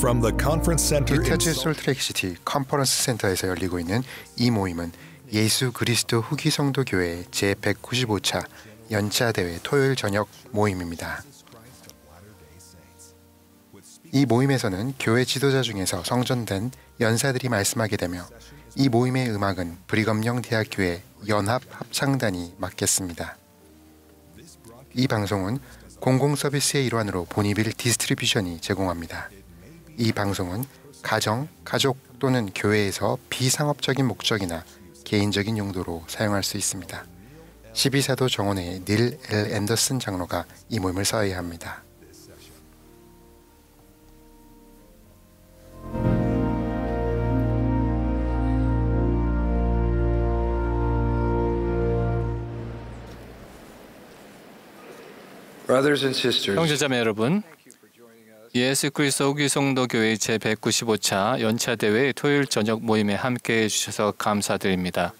From the Conference Center in 유타주 솔트레이크시티 컨퍼런스 센터에서 열리고 있는 이 모임은 예수 그리스도 후기 성도 교회 제195차 연차 대회 토요일 저녁 모임입니다. 이 모임에서는 교회 지도자 중에서 성전된 연사들이 말씀하게 되며 이 모임의 음악은 브리검영 대학교회 연합 합창단이 맡겠습니다. 이 방송은 공공 서비스의 일환으로 보니빌 디스트리뷰션이 제공합니다. 이 방송은 가정, 가족 또는 교회에서 비상업적인 목적이나 개인적인 용도로 사용할 수 있습니다. 12사도 정원회의 닐 L. 앤더슨 장로가 이 모임을 서해합니다. 형제자매 여러분, 예수 그리스도 후기 성도 교회 제195차 연차 대회 토요일 저녁 모임에 함께해 주셔서 감사드립니다.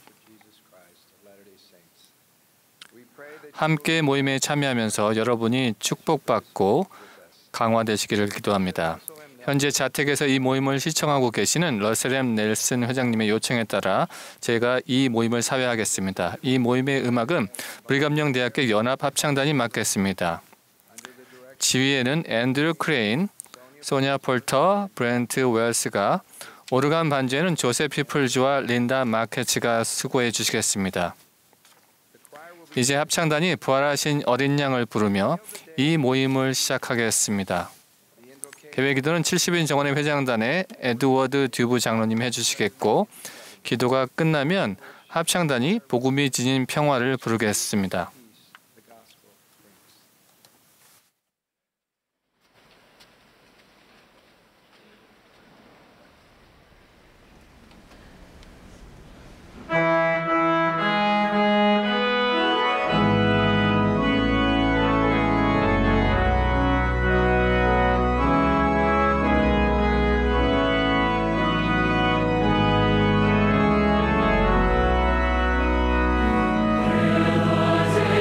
함께 모임에 참여하면서 여러분이 축복받고 강화되시기를 기도합니다. 현재 자택에서 이 모임을 시청하고 계시는 러셀 M. 넬슨 회장님의 요청에 따라 제가 이 모임을 사회하겠습니다. 이 모임의 음악은 브리검영 대학교 연합 합창단이 맡겠습니다. 지휘에는 앤드류 크레인, 소냐 폴터, 브렌트 웰스가, 오르간 반주에는 조셉 피플즈와 린다 마케츠가 수고해 주시겠습니다. 이제 합창단이 부활하신 어린 양을 부르며 이 모임을 시작하겠습니다. 계획기도는 70인 정원의 회장단의 에드워드 듀브 장로님 해주시겠고, 기도가 끝나면 합창단이 복음이 지닌 평화를 부르겠습니다. There was a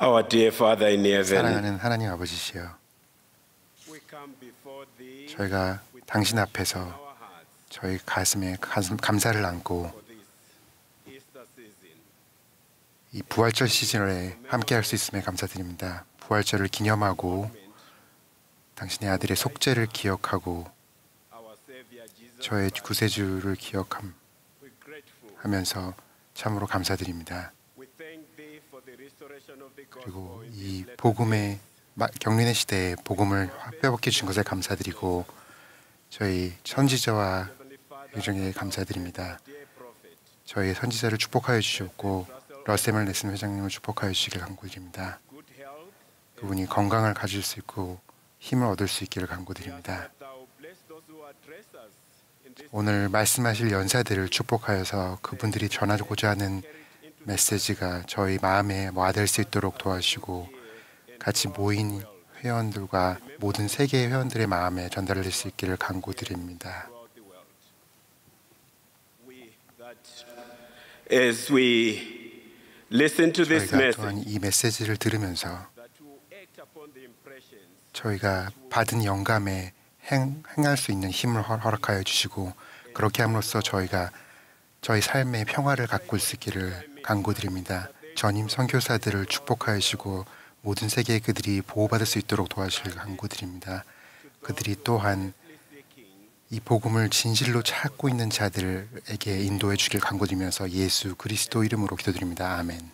Our dear Father in heaven, 사랑하는 하나님 아버지시여, we come before Thee 저희가 당신 앞에서 in our hearts 저희 가슴에 감사를 안고 for this Easter season. 이 부활절 시즌에 함께할 수 있음에 감사드립니다. 부활절을 기념하고 당신의 아들의 속죄를 기억하고 Our Savior Jesus, 저의 구세주를 기억하면서 we're grateful. 참으로 감사드립니다. We thank Thee for the restoration of the 그리고 gospel in 이 this 복음의 경륜의 시대에 복음을 회복해 주신 것에 감사드리고 저희 선지자와 Heavenly Father, 유정에 감사드립니다. dear prophet, 저희 선지자를 축복하여 주셨고 러셀 넬슨 회장님을 축복하여 주시길 간구드립니다. good health, 그분이 건강을 가질 수 있고 힘을 얻을 수 있기를 간구드립니다. that Thou bless those who address us in this 오늘 말씀하실 연사들을 축복하여서 그분들이 전하고자 하는 메시지가 저희 마음에 와닿을 수 있도록 도와주시고 같이 모인 회원들과 모든 세계의 회원들의 마음에 전달될 수 있기를 간구드립니다. throughout the world. We that as we listen to this 저희가 message, 또한 이 메시지를 들으면서 that will act upon the impressions 저희가 받은 영감에 행할 수 있는 힘을 허락하여 주시고 그렇게 함으로써 저희가 저희 삶의 평화를 가꿀 수 있기를 간구드립니다. 전임 선교사들을 축복하여 주시고 모든 세계의 그들이 보호받을 수 있도록 도와주시길 간구드립니다. 그들이 또한 이 복음을 진실로 찾고 있는 자들에게 인도해 주길 간구드리면서 예수 그리스도 이름으로 기도드립니다. 아멘.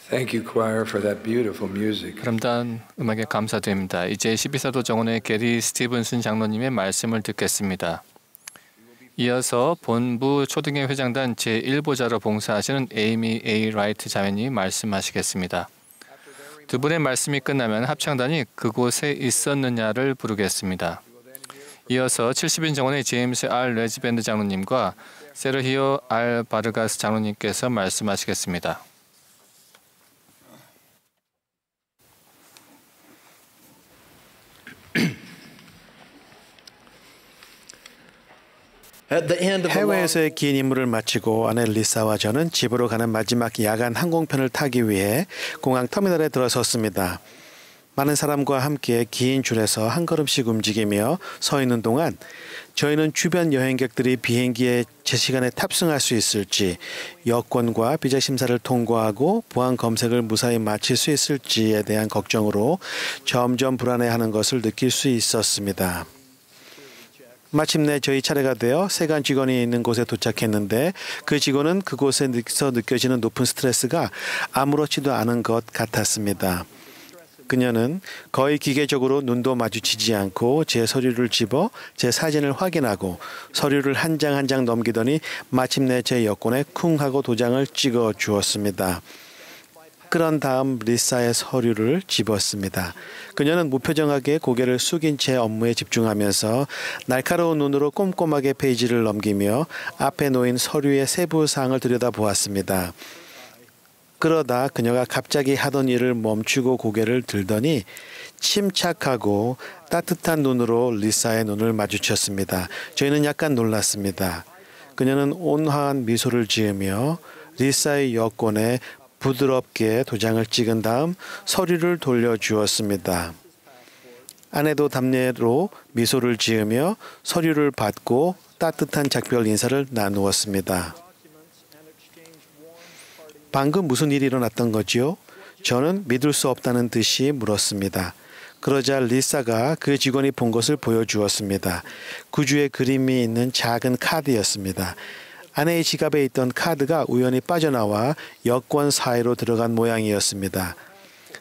Thank you, choir, for that beautiful music. 아름다운 음악에 감사드립니다. 이제 12사도 정원의 게리 스티븐슨 장로님의 말씀을 듣겠습니다. 이어서 본부 초등회 회장단 제1보좌로 봉사하시는 에이미 A. 라이트 자매님이 말씀하시겠습니다. 두 분의 말씀이 끝나면 합창단이 그곳에 있었느냐를 부르겠습니다. 이어서 70인 정원의 제임스 R. 레지밴드 장로님과 세르히오 R. 바르가스 장로님께서 말씀하시겠습니다. 해외에서의 긴 임무를 마치고 아내 리사와 저는 집으로 가는 마지막 야간 항공편을 타기 위해 공항 터미널에 들어섰습니다. 많은 사람과 함께 긴 줄에서 한 걸음씩 움직이며 서 있는 동안 저희는 주변 여행객들이 비행기에 제 시간에 탑승할 수 있을지, 여권과 비자 심사를 통과하고 보안 검색을 무사히 마칠 수 있을지에 대한 걱정으로 점점 불안해하는 것을 느낄 수 있었습니다. 마침내 저희 차례가 되어 세관 직원이 있는 곳에 도착했는데 그 직원은 그곳에서 느껴지는 높은 스트레스가 아무렇지도 않은 것 같았습니다. 그녀는 거의 기계적으로 눈도 마주치지 않고 제 서류를 집어 제 사진을 확인하고 서류를 한 장 한 장 넘기더니 마침내 제 여권에 쿵 하고 도장을 찍어 주었습니다. 그런 다음 리사의 서류를 집었습니다. 그녀는 무표정하게 고개를 숙인 채 업무에 집중하면서 날카로운 눈으로 꼼꼼하게 페이지를 넘기며 앞에 놓인 서류의 세부 사항을 들여다보았습니다. 그러다 그녀가 갑자기 하던 일을 멈추고 고개를 들더니 침착하고 따뜻한 눈으로 리사의 눈을 마주쳤습니다. 저희는 약간 놀랐습니다. 그녀는 온화한 미소를 지으며 리사의 여권에 부드럽게 도장을 찍은 다음 서류를 돌려주었습니다. 아내도 답례로 미소를 지으며 서류를 받고 따뜻한 작별 인사를 나누었습니다. 방금 무슨 일이 일어났던 거지요? 저는 믿을 수 없다는 듯이 물었습니다. 그러자 리사가 그 직원이 본 것을 보여주었습니다. 구주의 그림이 있는 작은 카드였습니다. 아내의 지갑에 있던 카드가 우연히 빠져나와 여권 사이로 들어간 모양이었습니다.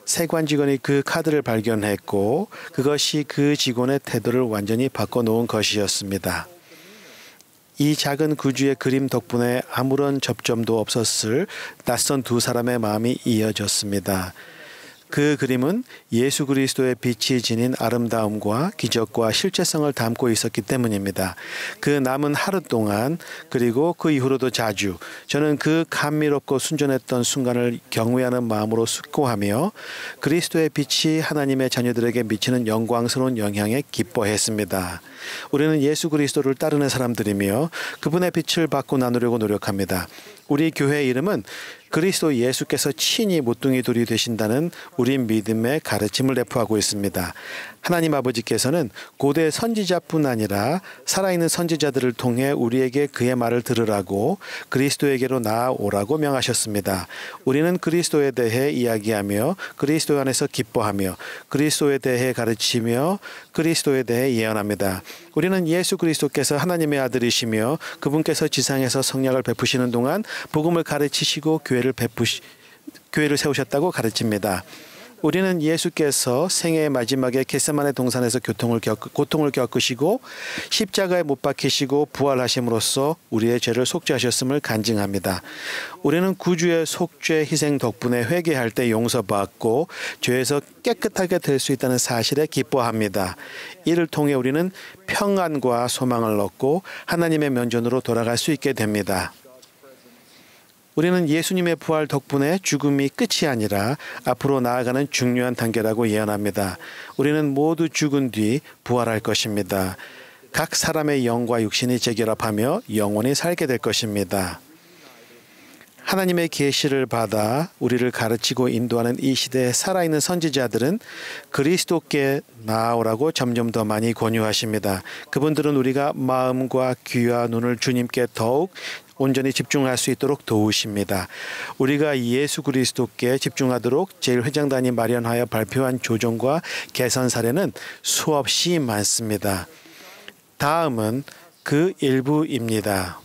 세관 직원이 그 카드를 발견했고 그것이 그 직원의 태도를 완전히 바꿔놓은 것이었습니다. 이 작은 구주의 그림 덕분에 아무런 접점도 없었을 낯선 두 사람의 마음이 이어졌습니다. 그 그림은 예수 그리스도의 빛이 지닌 아름다움과 기적과 실제성을 담고 있었기 때문입니다. 그 남은 하루 동안 그리고 그 이후로도 자주 저는 그 감미롭고 순전했던 순간을 경외하는 마음으로 숙고하며 그리스도의 빛이 하나님의 자녀들에게 미치는 영광스러운 영향에 기뻐했습니다. 우리는 예수 그리스도를 따르는 사람들이며 그분의 빛을 받고 나누려고 노력합니다. 우리 교회의 이름은 그리스도 예수께서 친히 모퉁이 돌이 되신다는 우리 믿음의 가르침을 내포하고 있습니다. 하나님 아버지께서는 고대 선지자뿐 아니라 살아있는 선지자들을 통해 우리에게 그의 말을 들으라고 그리스도에게로 나아오라고 명하셨습니다. 우리는 그리스도에 대해 이야기하며 그리스도 안에서 기뻐하며 그리스도에 대해 가르치며 그리스도에 대해 예언합니다. 우리는 예수 그리스도께서 하나님의 아들이시며 그분께서 지상에서 성령을 베푸시는 동안 복음을 가르치시고 교회를 세우셨다고 가르칩니다. 우리는 예수께서 생애의 마지막에 겟세마네 동산에서 고통을 겪으시고 십자가에 못 박히시고 부활하심으로써 우리의 죄를 속죄하셨음을 간증합니다. 우리는 구주의 속죄 희생 덕분에 회개할 때 용서받고 죄에서 깨끗하게 될 수 있다는 사실에 기뻐합니다. 이를 통해 우리는 평안과 소망을 얻고 하나님의 면전으로 돌아갈 수 있게 됩니다. 우리는 예수님의 부활 덕분에 죽음이 끝이 아니라 앞으로 나아가는 중요한 단계라고 예언합니다. 우리는 모두 죽은 뒤 부활할 것입니다. 각 사람의 영과 육신이 재결합하며 영원히 살게 될 것입니다. 하나님의 계시를 받아 우리를 가르치고 인도하는 이 시대에 살아있는 선지자들은 그리스도께 나아오라고 점점 더 많이 권유하십니다. 그분들은 우리가 마음과 귀와 눈을 주님께 더욱 온전히 집중할 수 있도록 도우십니다. 우리가 예수 그리스도께 집중하도록 제1회장단이 마련하여 발표한 조정과 개선 사례는 수없이 많습니다. 다음은 그 일부입니다.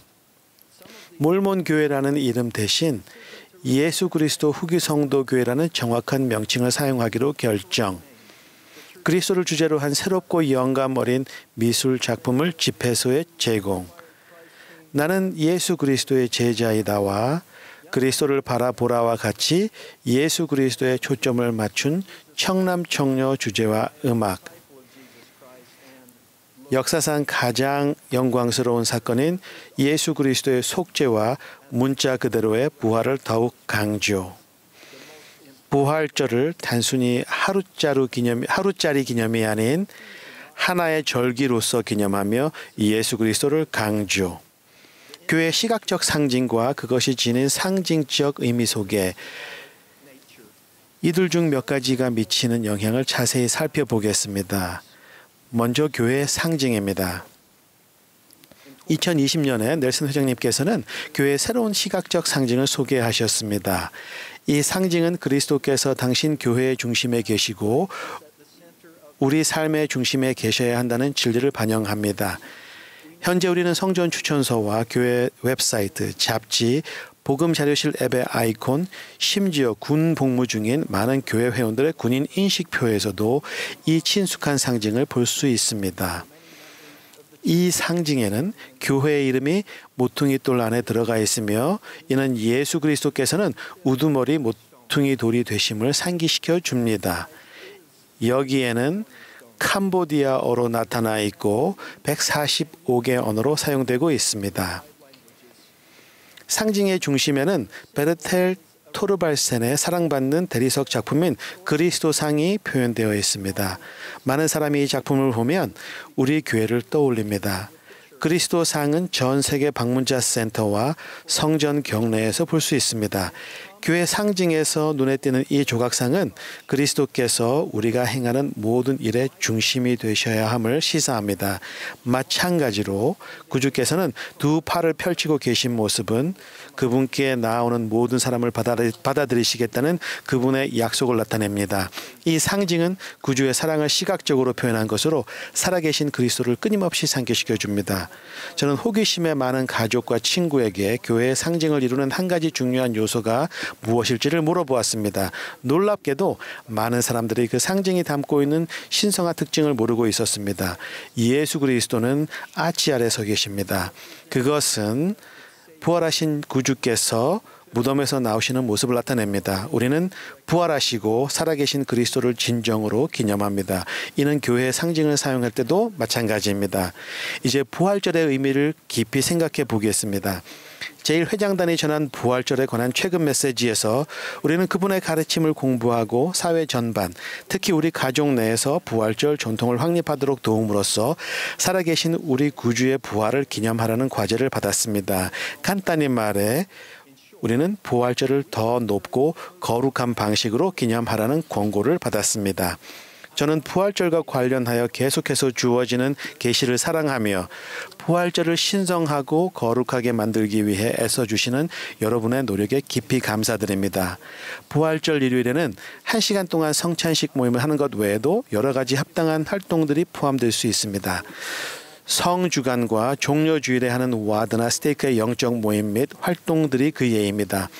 몰몬 교회라는 이름 대신 예수 그리스도 후기 성도 교회라는 정확한 명칭을 사용하기로 결정. 그리스도를 주제로 한 새롭고 영감 어린 미술 작품을 집회소에 제공. 나는 예수 그리스도의 제자이다와 그리스도를 바라보라와 같이 예수 그리스도에 초점을 맞춘 청남청녀 주제와 음악. 역사상 가장 영광스러운 사건인 예수 그리스도의 속죄와 문자 그대로의 부활을 더욱 강조. 부활절을 단순히 하루짜리 기념이 아닌 하나의 절기로서 기념하며 예수 그리스도를 강조. 교회의 시각적 상징과 그것이 지닌 상징적 의미 속에 이들 중 몇 가지가 미치는 영향을 자세히 살펴보겠습니다. 먼저 교회의 상징입니다. 2020년에 넬슨 회장님께서는 교회의 새로운 시각적 상징을 소개하셨습니다. 이 상징은 그리스도께서 당신 교회의 중심에 계시고 우리 삶의 중심에 계셔야 한다는 진리를 반영합니다. 현재 우리는 성전 추천서와 교회 웹사이트, 잡지, 복음 자료실 앱의 아이콘, 심지어 군 복무 중인 많은 교회 회원들의 군인 인식표에서도 이 친숙한 상징을 볼 수 있습니다. 이 상징에는 교회의 이름이 모퉁이 돌 안에 들어가 있으며 이는 예수 그리스도께서는 우두머리 모퉁이 돌이 되심을 상기시켜 줍니다. 여기에는 캄보디아어로 나타나 있고 145개 언어로 사용되고 있습니다. 상징의 중심에는 베르텔 토르발센의 사랑받는 대리석 작품인 그리스도상이 표현되어 있습니다. 많은 사람이 이 작품을 보면 우리 교회를 떠올립니다. 그리스도상은 전 세계 방문자 센터와 성전 경내에서 볼 수 있습니다. 교회 상징에서 눈에 띄는 이 조각상은 그리스도께서 우리가 행하는 모든 일의 중심이 되셔야 함을 시사합니다. 마찬가지로 구주께서는 두 팔을 펼치고 계신 모습은 그분께 나아오는 모든 사람을 받아들이시겠다는 그분의 약속을 나타냅니다. 이 상징은 구주의 사랑을 시각적으로 표현한 것으로 살아계신 그리스도를 끊임없이 상기시켜 줍니다. 저는 호기심에 많은 가족과 친구에게 교회의 상징을 이루는 한 가지 중요한 요소가 무엇일지를 물어보았습니다. 놀랍게도 많은 사람들이 그 상징이 담고 있는 신성한 특징을 모르고 있었습니다. 예수 그리스도는 아치 아래 서 계십니다. 그것은 부활하신 구주께서 무덤에서 나오시는 모습을 나타냅니다. 우리는 부활하시고 살아계신 그리스도를 진정으로 기념합니다. 이는 교회의 상징을 사용할 때도 마찬가지입니다. 이제 부활절의 의미를 깊이 생각해 보겠습니다. 제1회장단이 전한 부활절에 관한 최근 메시지에서 우리는 그분의 가르침을 공부하고 사회 전반, 특히 우리 가족 내에서 부활절 전통을 확립하도록 도움으로써 살아계신 우리 구주의 부활을 기념하라는 과제를 받았습니다. 간단히 말해 우리는 부활절을 더 높고 거룩한 방식으로 기념하라는 권고를 받았습니다. 저는 부활절과 관련하여 계속해서 주어지는 계시를 사랑하며 부활절을 신성하고 거룩하게 만들기 위해 애써주시는 여러분의 노력에 깊이 감사드립니다. 부활절 일요일에는 1시간 동안 성찬식 모임을 하는 것 외에도 여러 가지 합당한 활동들이 포함될 수 있습니다. 성주간과 종려주일에 하는 와드나 스테이크의 영적 모임 및 활동들이 그 예입니다.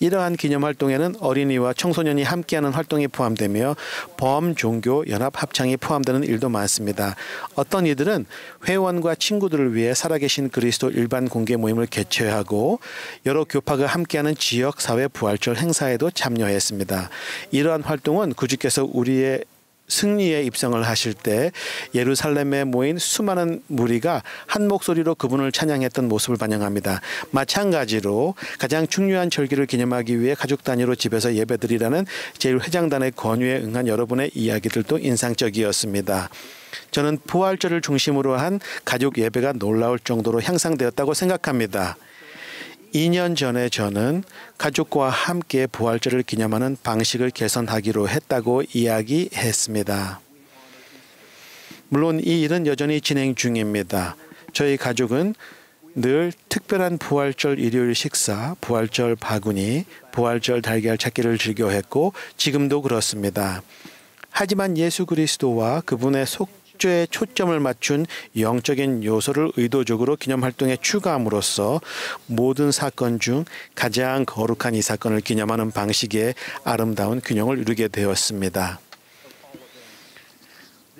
이러한 기념 활동에는 어린이와 청소년이 함께하는 활동이 포함되며 범종교 연합 합창이 포함되는 일도 많습니다. 어떤 이들은 회원과 친구들을 위해 살아계신 그리스도 일반 공개 모임을 개최하고 여러 교파가 함께하는 지역 사회 부활절 행사에도 참여했습니다. 이러한 활동은 구주께서 우리의 승리에 입성을 하실 때 예루살렘에 모인 수많은 무리가 한 목소리로 그분을 찬양했던 모습을 반영합니다. 마찬가지로 가장 중요한 절기를 기념하기 위해 가족 단위로 집에서 예배드리라는 제1회장단의 권유에 응한 여러분의 이야기들도 인상적이었습니다. 저는 부활절을 중심으로 한 가족 예배가 놀라울 정도로 향상되었다고 생각합니다. 2년 전에 저는 가족과 함께 부활절을 기념하는 방식을 개선하기로 했다고 이야기했습니다. 물론 이 일은 여전히 진행 중입니다. 저희 가족은 늘 특별한 부활절 일요일 식사, 부활절 바구니, 부활절 달걀 찾기를 즐겨했고 지금도 그렇습니다. 하지만 예수 그리스도와 그분의 창조에 초점을 맞춘 영적인 요소를 의도적으로 기념 활동에 추가함으로써 모든 사건 중 가장 거룩한 이 사건을 기념하는 방식의 아름다운 균형을 이루게 되었습니다.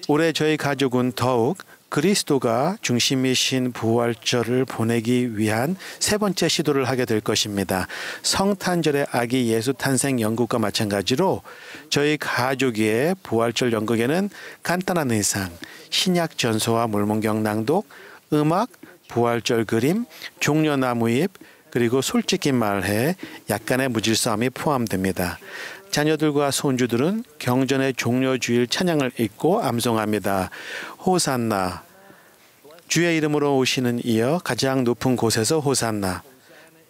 올해 저희 가족은 더욱 그리스도가 중심이신 부활절을 보내기 위한 세 번째 시도를 하게 될 것입니다. 성탄절의 아기 예수 탄생 연극과 마찬가지로 저희 가족의 부활절 연극에는 간단한 의상, 신약 전서와 물문경 낭독, 음악, 부활절 그림, 종려나무잎, 그리고 솔직히 말해 약간의 무질서함이 포함됩니다. 자녀들과 손주들은 경전의 종려주일 찬양을 읽고 암송합니다. 호산나, 주의 이름으로 오시는 이여 가장 높은 곳에서 호산나.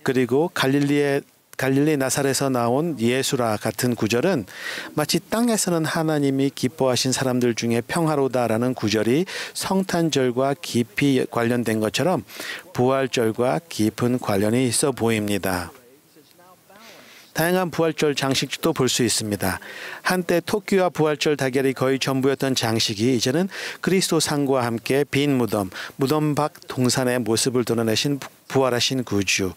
그리고 갈릴리 나사렛에서 나온 예수라 같은 구절은 마치 땅에서는 하나님이 기뻐하신 사람들 중에 평화로다라는 구절이 성탄절과 깊이 관련된 것처럼 부활절과 깊은 관련이 있어 보입니다. 다양한 부활절 장식도 볼 수 있습니다. 한때 토끼와 부활절 달걀이 거의 전부였던 장식이 이제는 그리스도 상과 함께 빈 무덤 밖 동산의 모습을 드러내신 부활하신 구주,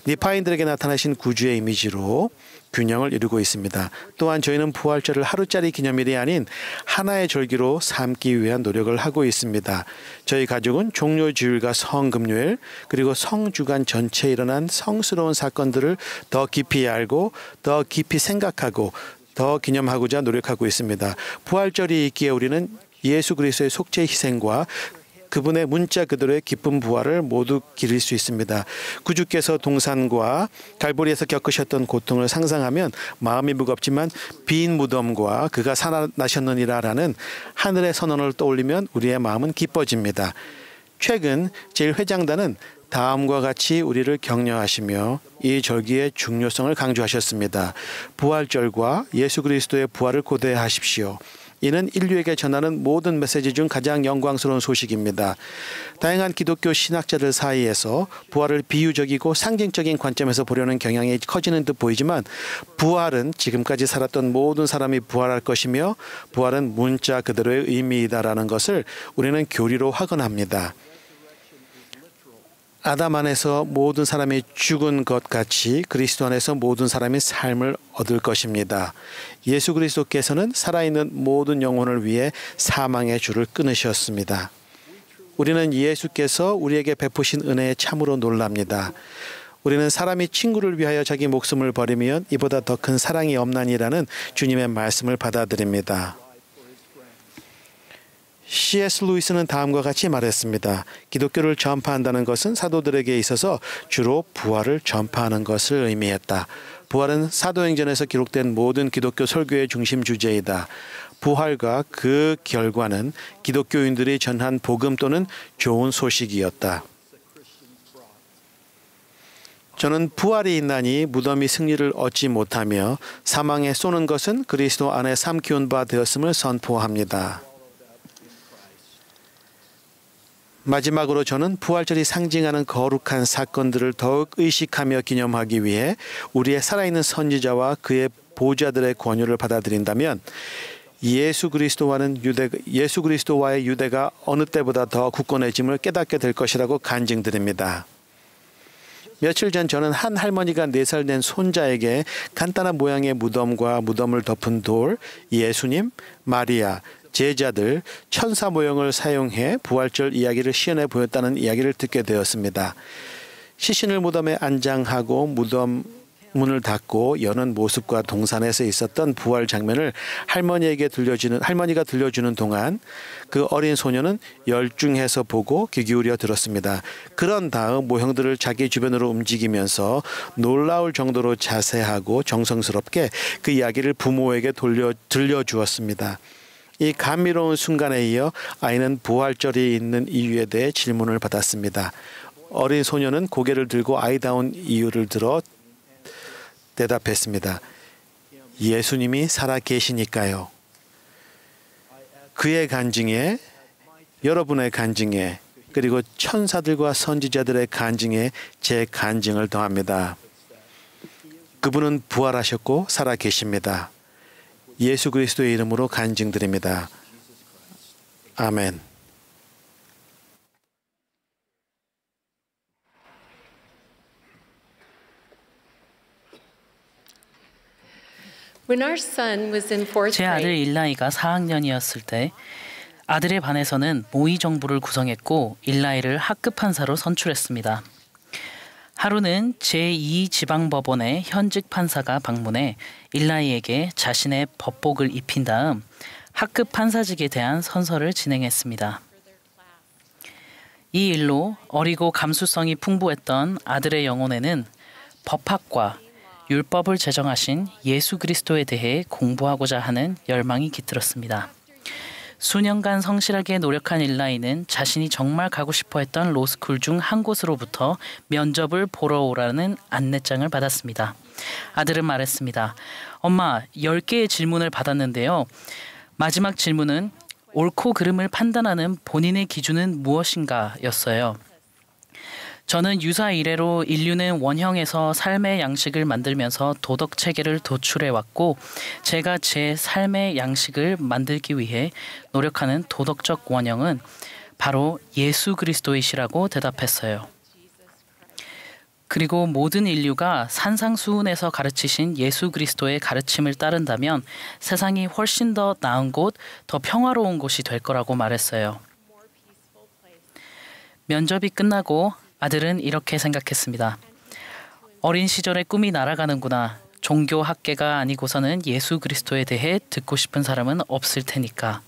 니파인들에게 나타나신 구주의 이미지로 균형을 이루고 있습니다. 또한 저희는 부활절을 하루짜리 기념일이 아닌 하나의 절기로 삼기 위한 노력을 하고 있습니다. 저희 가족은 종료주일과 성금요일 그리고 성주간 전체에 일어난 성스러운 사건들을 더 깊이 알고 더 깊이 생각하고 더 기념하고자 노력하고 있습니다. 부활절이 있기에 우리는 예수 그리스도의 속죄 희생과 그분의 문자 그대로의 기쁜 부활을 모두 기릴 수 있습니다. 구주께서 동산과 갈보리에서 겪으셨던 고통을 상상하면 마음이 무겁지만 빈 무덤과 그가 살아나셨느니라라는 하늘의 선언을 떠올리면 우리의 마음은 기뻐집니다. 최근 제1회장단은 다음과 같이 우리를 격려하시며 이 절기의 중요성을 강조하셨습니다. 부활절과 예수 그리스도의 부활을 고대하십시오. 이는 인류에게 전하는 모든 메시지 중 가장 영광스러운 소식입니다. 다양한 기독교 신학자들 사이에서 부활을 비유적이고 상징적인 관점에서 보려는 경향이 커지는 듯 보이지만 부활은 지금까지 살았던 모든 사람이 부활할 것이며 부활은 문자 그대로의 의미이다라는 것을 우리는 교리로 확언합니다. 아담 안에서 모든 사람이 죽은 것 같이 그리스도 안에서 모든 사람이 삶을 얻을 것입니다. 예수 그리스도께서는 살아있는 모든 영혼을 위해 사망의 줄을 끊으셨습니다. 우리는 예수께서 우리에게 베푸신 은혜에 참으로 놀랍니다. 우리는 사람이 친구를 위하여 자기 목숨을 버리면 이보다 더 큰 사랑이 없나니라는 주님의 말씀을 받아들입니다. C.S. 루이스는 다음과 같이 말했습니다. 기독교를 전파한다는 것은 사도들에게 있어서 주로 부활을 전파하는 것을 의미했다. 부활은 사도행전에서 기록된 모든 기독교 설교의 중심 주제이다. 부활과 그 결과는 기독교인들이 전한 복음 또는 좋은 소식이었다. 저는 부활이 있나니 무덤이 승리를 얻지 못하며 사망에 쏘는 것은 그리스도 안에 삼키운 바 되었음을 선포합니다. 마지막으로 저는 부활절이 상징하는 거룩한 사건들을 더욱 의식하며 기념하기 위해 우리의 살아있는 선지자와 그의 보좌들의 권유를 받아들인다면 예수 그리스도와의 유대가 어느 때보다 더 굳건해짐을 깨닫게 될 것이라고 간증드립니다. 며칠 전 저는 한 할머니가 4살 된 손자에게 간단한 모양의 무덤과 무덤을 덮은 돌, 예수님, 마리아, 제자들, 천사 모형을 사용해 부활절 이야기를 시연해 보였다는 이야기를 듣게 되었습니다. 시신을 무덤에 안장하고 무덤 문을 닫고 여는 모습과 동산에서 있었던 부활 장면을 할머니가 들려주는 동안 그 어린 소녀는 열중해서 보고 귀 기울여 들었습니다. 그런 다음 모형들을 자기 주변으로 움직이면서 놀라울 정도로 자세하고 정성스럽게 그 이야기를 부모에게 들려주었습니다. 이 감미로운 순간에 이어 아이는 부활절이 있는 이유에 대해 질문을 받았습니다. 어린 소녀는 고개를 들고 아이다운 이유를 들어 대답했습니다. 예수님이 살아 계시니까요. 그의 간증에, 여러분의 간증에, 그리고 천사들과 선지자들의 간증에 제 간증을 더합니다. 그분은 부활하셨고 살아 계십니다. 예수 그리스도의 이름으로 간증드립니다. 아멘. 제 아들 일라이가 4학년이었을 때 아들의 반에서는 모의 정부를 구성했고 일라이를 학급 판사로 선출했습니다. 하루는 제2지방법원의 현직 판사가 방문해 일라이에게 자신의 법복을 입힌 다음 학급 판사직에 대한 선서를 진행했습니다. 이 일로 어리고 감수성이 풍부했던 아들의 영혼에는 법학과 율법을 제정하신 예수 그리스도에 대해 공부하고자 하는 열망이 깃들었습니다. 수년간 성실하게 노력한 일라이는 자신이 정말 가고 싶어 했던 로스쿨 중 한 곳으로부터 면접을 보러 오라는 안내장을 받았습니다. 아들은 말했습니다. 엄마, 10개의 질문을 받았는데요. 마지막 질문은 옳고 그름을 판단하는 본인의 기준은 무엇인가 였어요. 저는 유사 이래로 인류는 원형에서 삶의 양식을 만들면서 도덕 체계를 도출해왔고 제가 제 삶의 양식을 만들기 위해 노력하는 도덕적 원형은 바로 예수 그리스도이시라고 대답했어요. 그리고 모든 인류가 산상수훈에서 가르치신 예수 그리스도의 가르침을 따른다면 세상이 훨씬 더 나은 곳, 더 평화로운 곳이 될 거라고 말했어요. 면접이 끝나고 아들은 이렇게 생각했습니다. 어린 시절의 꿈이 날아가는구나. 종교 학계가 아니고서는 예수 그리스도에 대해 듣고 싶은 사람은 없을 테니까.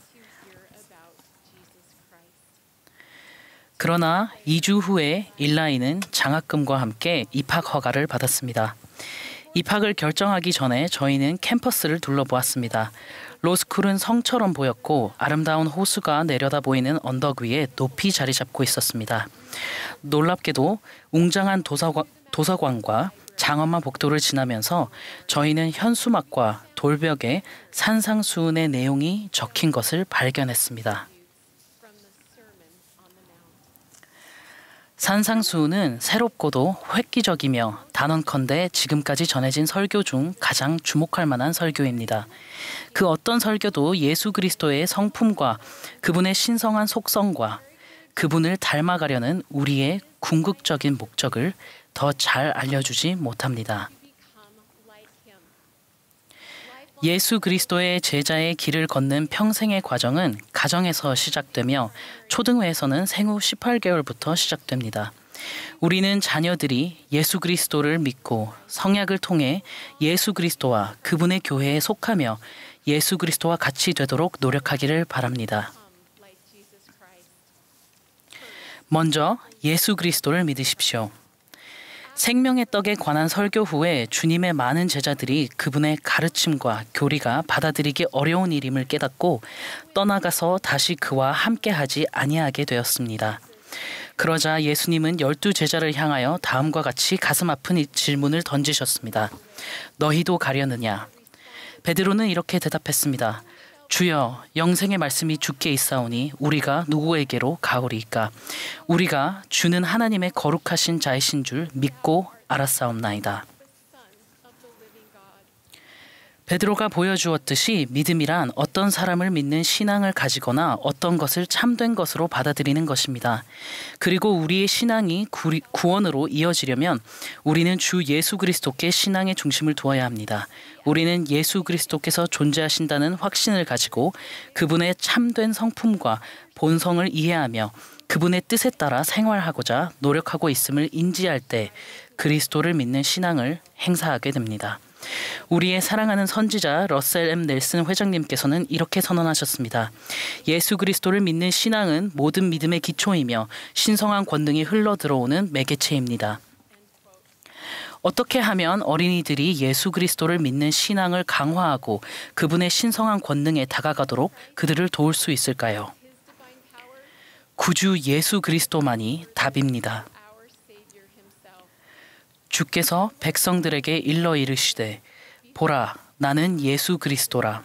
그러나 2주 후에 일라이는 장학금과 함께 입학 허가를 받았습니다. 입학을 결정하기 전에 저희는 캠퍼스를 둘러보았습니다. 로스쿨은 성처럼 보였고 아름다운 호수가 내려다 보이는 언덕 위에 높이 자리 잡고 있었습니다. 놀랍게도 웅장한 도서관과 장엄한 복도를 지나면서 저희는 현수막과 돌벽에 산상수훈의 내용이 적힌 것을 발견했습니다. 산상수훈은 새롭고도 획기적이며 단언컨대 지금까지 전해진 설교 중 가장 주목할 만한 설교입니다. 그 어떤 설교도 예수 그리스도의 성품과 그분의 신성한 속성과 그분을 닮아가려는 우리의 궁극적인 목적을 더 잘 알려주지 못합니다. 예수 그리스도의 제자의 길을 걷는 평생의 과정은 가정에서 시작되며 초등회에서는 생후 18개월부터 시작됩니다. 우리는 자녀들이 예수 그리스도를 믿고 성약을 통해 예수 그리스도와 그분의 교회에 속하며 예수 그리스도와 같이 되도록 노력하기를 바랍니다. 먼저 예수 그리스도를 믿으십시오. 생명의 떡에 관한 설교 후에 주님의 많은 제자들이 그분의 가르침과 교리가 받아들이기 어려운 일임을 깨닫고 떠나가서 다시 그와 함께하지 아니하게 되었습니다. 그러자 예수님은 12 제자를 향하여 다음과 같이 가슴 아픈 질문을 던지셨습니다. 너희도 가려느냐? 베드로는 이렇게 대답했습니다. 주여, 영생의 말씀이 주께 있사오니 우리가 누구에게로 가오리이까? 우리가 주는 하나님의 거룩하신 자이신 줄 믿고 알았사옵나이다. 베드로가 보여주었듯이 믿음이란 어떤 사람을 믿는 신앙을 가지거나 어떤 것을 참된 것으로 받아들이는 것입니다. 그리고 우리의 신앙이 구원으로 이어지려면 우리는 주 예수 그리스도께 신앙의 중심을 두어야 합니다. 우리는 예수 그리스도께서 존재하신다는 확신을 가지고 그분의 참된 성품과 본성을 이해하며 그분의 뜻에 따라 생활하고자 노력하고 있음을 인지할 때 그리스도를 믿는 신앙을 행사하게 됩니다. 우리의 사랑하는 선지자 러셀 M. 넬슨 회장님께서는 이렇게 선언하셨습니다. 예수 그리스도를 믿는 신앙은 모든 믿음의 기초이며 신성한 권능이 흘러들어오는 매개체입니다. 어떻게 하면 어린이들이 예수 그리스도를 믿는 신앙을 강화하고 그분의 신성한 권능에 다가가도록 그들을 도울 수 있을까요? 구주 예수 그리스도만이 답입니다. 주께서 백성들에게 일러 이르시되 보라 나는 예수 그리스도라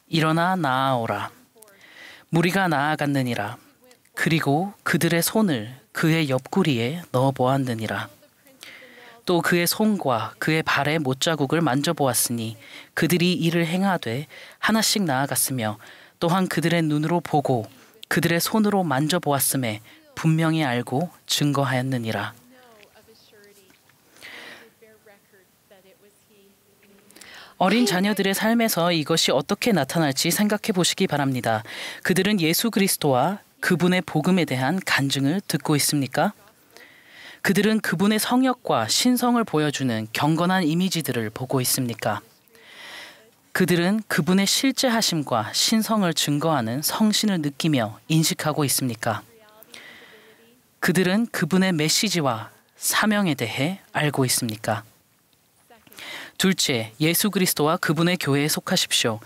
일어나 나아오라 무리가 나아갔느니라 그리고 그들의 손을 그의 옆구리에 넣어 보았느니라 또 그의 손과 그의 발의 못자국을 만져보았으니 그들이 이를 행하되 하나씩 나아갔으며 또한 그들의 눈으로 보고 그들의 손으로 만져보았음에 분명히 알고 증거하였느니라. 어린 자녀들의 삶에서 이것이 어떻게 나타날지 생각해 보시기 바랍니다. 그들은 예수 그리스도와 그분의 복음에 대한 간증을 듣고 있습니까? 그들은 그분의 성역과 신성을 보여주는 경건한 이미지들을 보고 있습니까? 그들은 그분의 실제 하심과 신성을 증거하는 성신을 느끼며 인식하고 있습니까? 그들은 그분의 메시지와 사명에 대해 알고 있습니까? 둘째, 예수 그리스도와 그분의 교회에 속하십시오.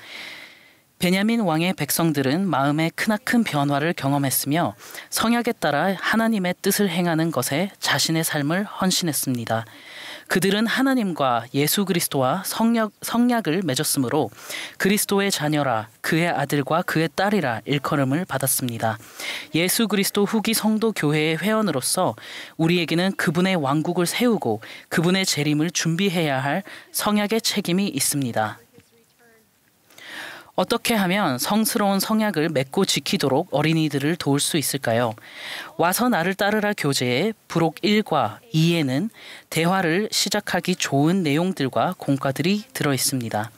베냐민 왕의 백성들은 마음의 크나큰 변화를 경험했으며 성약에 따라 하나님의 뜻을 행하는 것에 자신의 삶을 헌신했습니다. 그들은 하나님과 예수 그리스도와 성약을 맺었으므로 그리스도의 자녀라, 그의 아들과 그의 딸이라 일컬음을 받았습니다. 예수 그리스도 후기 성도 교회의 회원으로서 우리에게는 그분의 왕국을 세우고 그분의 재림을 준비해야 할 성약의 책임이 있습니다. 어떻게 하면 성스러운 성약을 맺고 지키도록 어린이들을 도울 수 있을까요? 와서 나를 따르라 교재의 부록 1과 2에는 대화를 시작하기 좋은 내용들과 공과들이 들어 있습니다.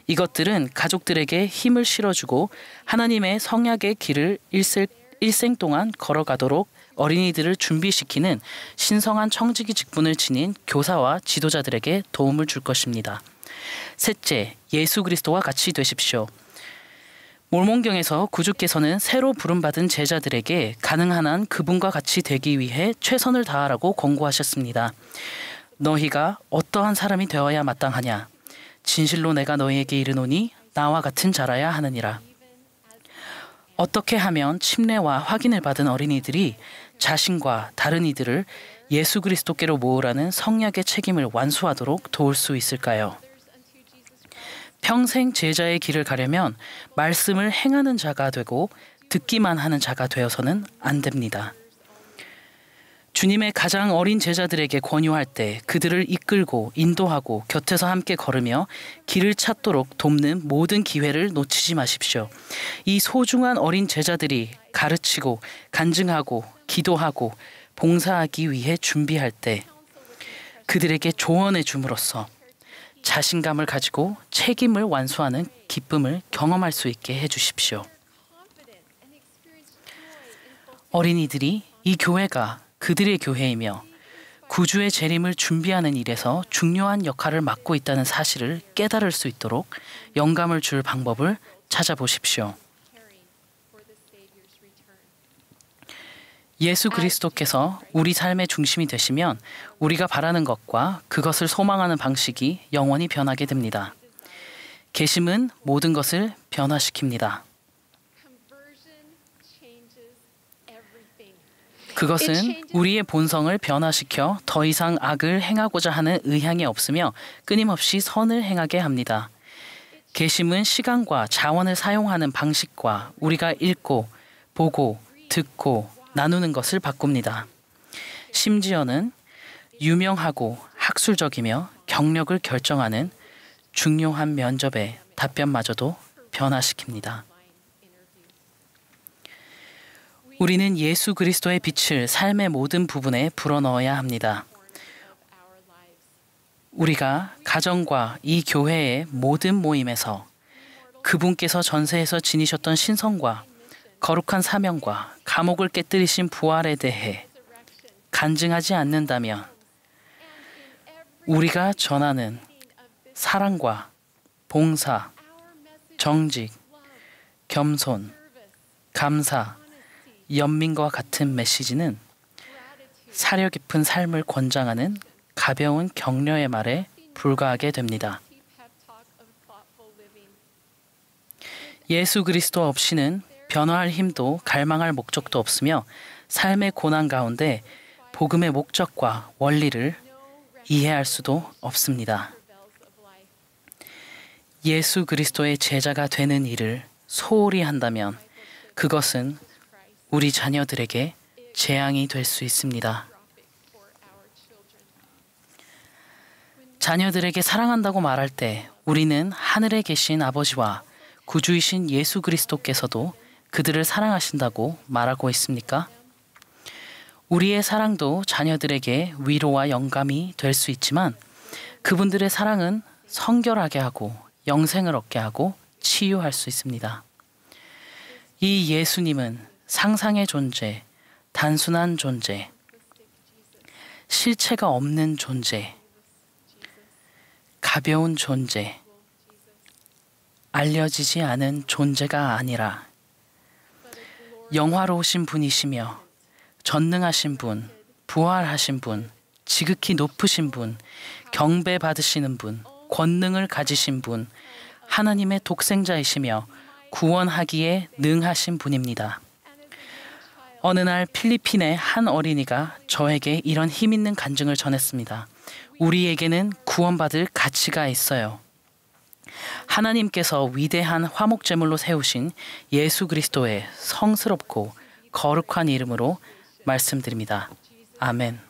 이것들은 가족들에게 힘을 실어주고 하나님의 성약의 길을 일생 동안 걸어가도록 어린이들을 준비시키는 신성한 청지기 직분을 지닌 교사와 지도자들에게 도움을 줄 것입니다. 셋째, 예수 그리스도와 같이 되십시오. 몰몬경에서 구주께서는 새로 부름받은 제자들에게 가능한 한 그분과 같이 되기 위해 최선을 다하라고 권고하셨습니다. 너희가 어떠한 사람이 되어야 마땅하냐? 진실로 내가 너희에게 이르노니 나와 같은 자라야 하느니라. 어떻게 하면 침례와 확인을 받은 어린이들이 자신과 다른 이들을 예수 그리스도께로 모으라는 성약의 책임을 완수하도록 도울 수 있을까요? 평생 제자의 길을 가려면 말씀을 행하는 자가 되고 듣기만 하는 자가 되어서는 안 됩니다. 주님의 가장 어린 제자들에게 권유할 때 그들을 이끌고 인도하고 곁에서 함께 걸으며 길을 찾도록 돕는 모든 기회를 놓치지 마십시오. 이 소중한 어린 제자들이 가르치고 간증하고 기도하고 봉사하기 위해 준비할 때 그들에게 조언해 줌으로써 자신감을 가지고 책임을 완수하는 기쁨을 경험할 수 있게 해주십시오. 어린이들이 이 교회가 그들의 교회이며 구주의 재림을 준비하는 일에서 중요한 역할을 맡고 있다는 사실을 깨달을 수 있도록 영감을 줄 방법을 찾아보십시오. 예수 그리스도께서 우리 삶의 중심이 되시면 우리가 바라는 것과 그것을 소망하는 방식이 영원히 변하게 됩니다. 계심은 모든 것을 변화시킵니다. 그것은 우리의 본성을 변화시켜 더 이상 악을 행하고자 하는 의향이 없으며 끊임없이 선을 행하게 합니다. 계심은 시간과 자원을 사용하는 방식과 우리가 읽고, 보고, 듣고, 나누는 것을 바꿉니다. 심지어는 유명하고 학술적이며 경력을 결정하는 중요한 면접의 답변마저도 변화시킵니다. 우리는 예수 그리스도의 빛을 삶의 모든 부분에 불어넣어야 합니다. 우리가 가정과 이 교회의 모든 모임에서 그분께서 전세에서 지니셨던 신성과 거룩한 사명과 감옥을 깨뜨리신 부활에 대해 간증하지 않는다면 우리가 전하는 사랑과 봉사, 정직, 겸손, 감사, 연민과 같은 메시지는 사려 깊은 삶을 권장하는 가벼운 격려의 말에 불과하게 됩니다. 예수 그리스도 없이는 변화할 힘도 갈망할 목적도 없으며 삶의 고난 가운데 복음의 목적과 원리를 이해할 수도 없습니다. 예수 그리스도의 제자가 되는 일을 소홀히 한다면 그것은 우리 자녀들에게 재앙이 될 수 있습니다. 자녀들에게 사랑한다고 말할 때 우리는 하늘에 계신 아버지와 구주이신 예수 그리스도께서도 그들을 사랑하신다고 말하고 있습니까? 우리의 사랑도 자녀들에게 위로와 영감이 될 수 있지만 그분들의 사랑은 성결하게 하고 영생을 얻게 하고 치유할 수 있습니다. 이 예수님은 상상의 존재, 단순한 존재, 실체가 없는 존재, 가벼운 존재, 알려지지 않은 존재가 아니라 영화로우신 분이시며 전능하신 분, 부활하신 분, 지극히 높으신 분, 경배받으시는 분, 권능을 가지신 분, 하나님의 독생자이시며 구원하기에 능하신 분입니다. 어느 날 필리핀의 한 어린이가 저에게 이런 힘있는 간증을 전했습니다. 우리에게는 구원받을 가치가 있어요. 하나님께서 위대한 화목제물로 세우신 예수 그리스도의 성스럽고 거룩한 이름으로 말씀드립니다. 아멘.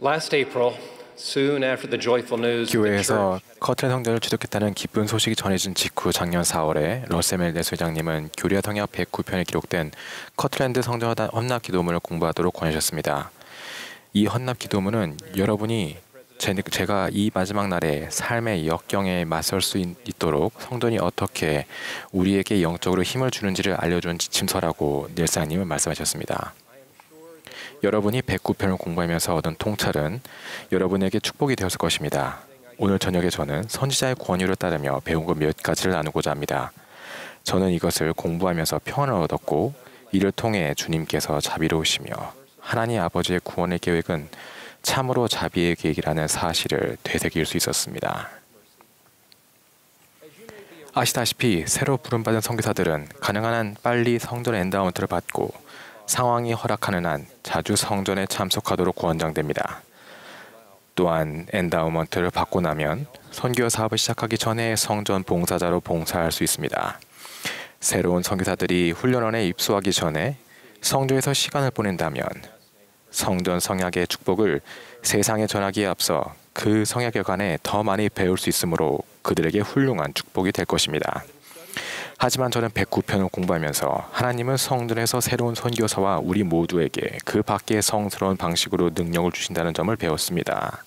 Last April, 교회에서 커트랜드 성전을 취득했다는 기쁜 소식이 전해진 직후 작년 4월에 러셀 넬슨 회장님은 교리와 성역 109편에 기록된 커트랜드 성전 헌납 기도문을 공부하도록 권하셨습니다. 이 헌납 기도문은 여러분이 제가 이 마지막 날에 삶의 역경에 맞설 수 있도록 성전이 어떻게 우리에게 영적으로 힘을 주는지를 알려준 지침서라고 넬슨 회장님은 말씀하셨습니다. 여러분이 109편을 공부하면서 얻은 통찰은 여러분에게 축복이 되었을 것입니다. 오늘 저녁에 저는 선지자의 권유를 따르며 배운 것 몇 가지를 나누고자 합니다. 저는 이것을 공부하면서 평안을 얻었고 이를 통해 주님께서 자비로우시며 하나님 아버지의 구원의 계획은 참으로 자비의 계획이라는 사실을 되새길 수 있었습니다. 아시다시피 새로 부름받은 선교사들은 가능한 한 빨리 성전 엔다운트를 받고 상황이 허락하는 한 자주 성전에 참석하도록 권장됩니다. 또한 엔다우먼트를 받고 나면 선교 사업을 시작하기 전에 성전 봉사자로 봉사할 수 있습니다. 새로운 선교사들이 훈련원에 입소하기 전에 성전에서 시간을 보낸다면 성전 성약의 축복을 세상에 전하기에 앞서 그 성약에 관해 더 많이 배울 수 있으므로 그들에게 훌륭한 축복이 될 것입니다. 하지만 저는 109편을 공부하면서 하나님은 성전에서 새로운 선교사와 우리 모두에게 그 밖의 성스러운 방식으로 능력을 주신다는 점을 배웠습니다.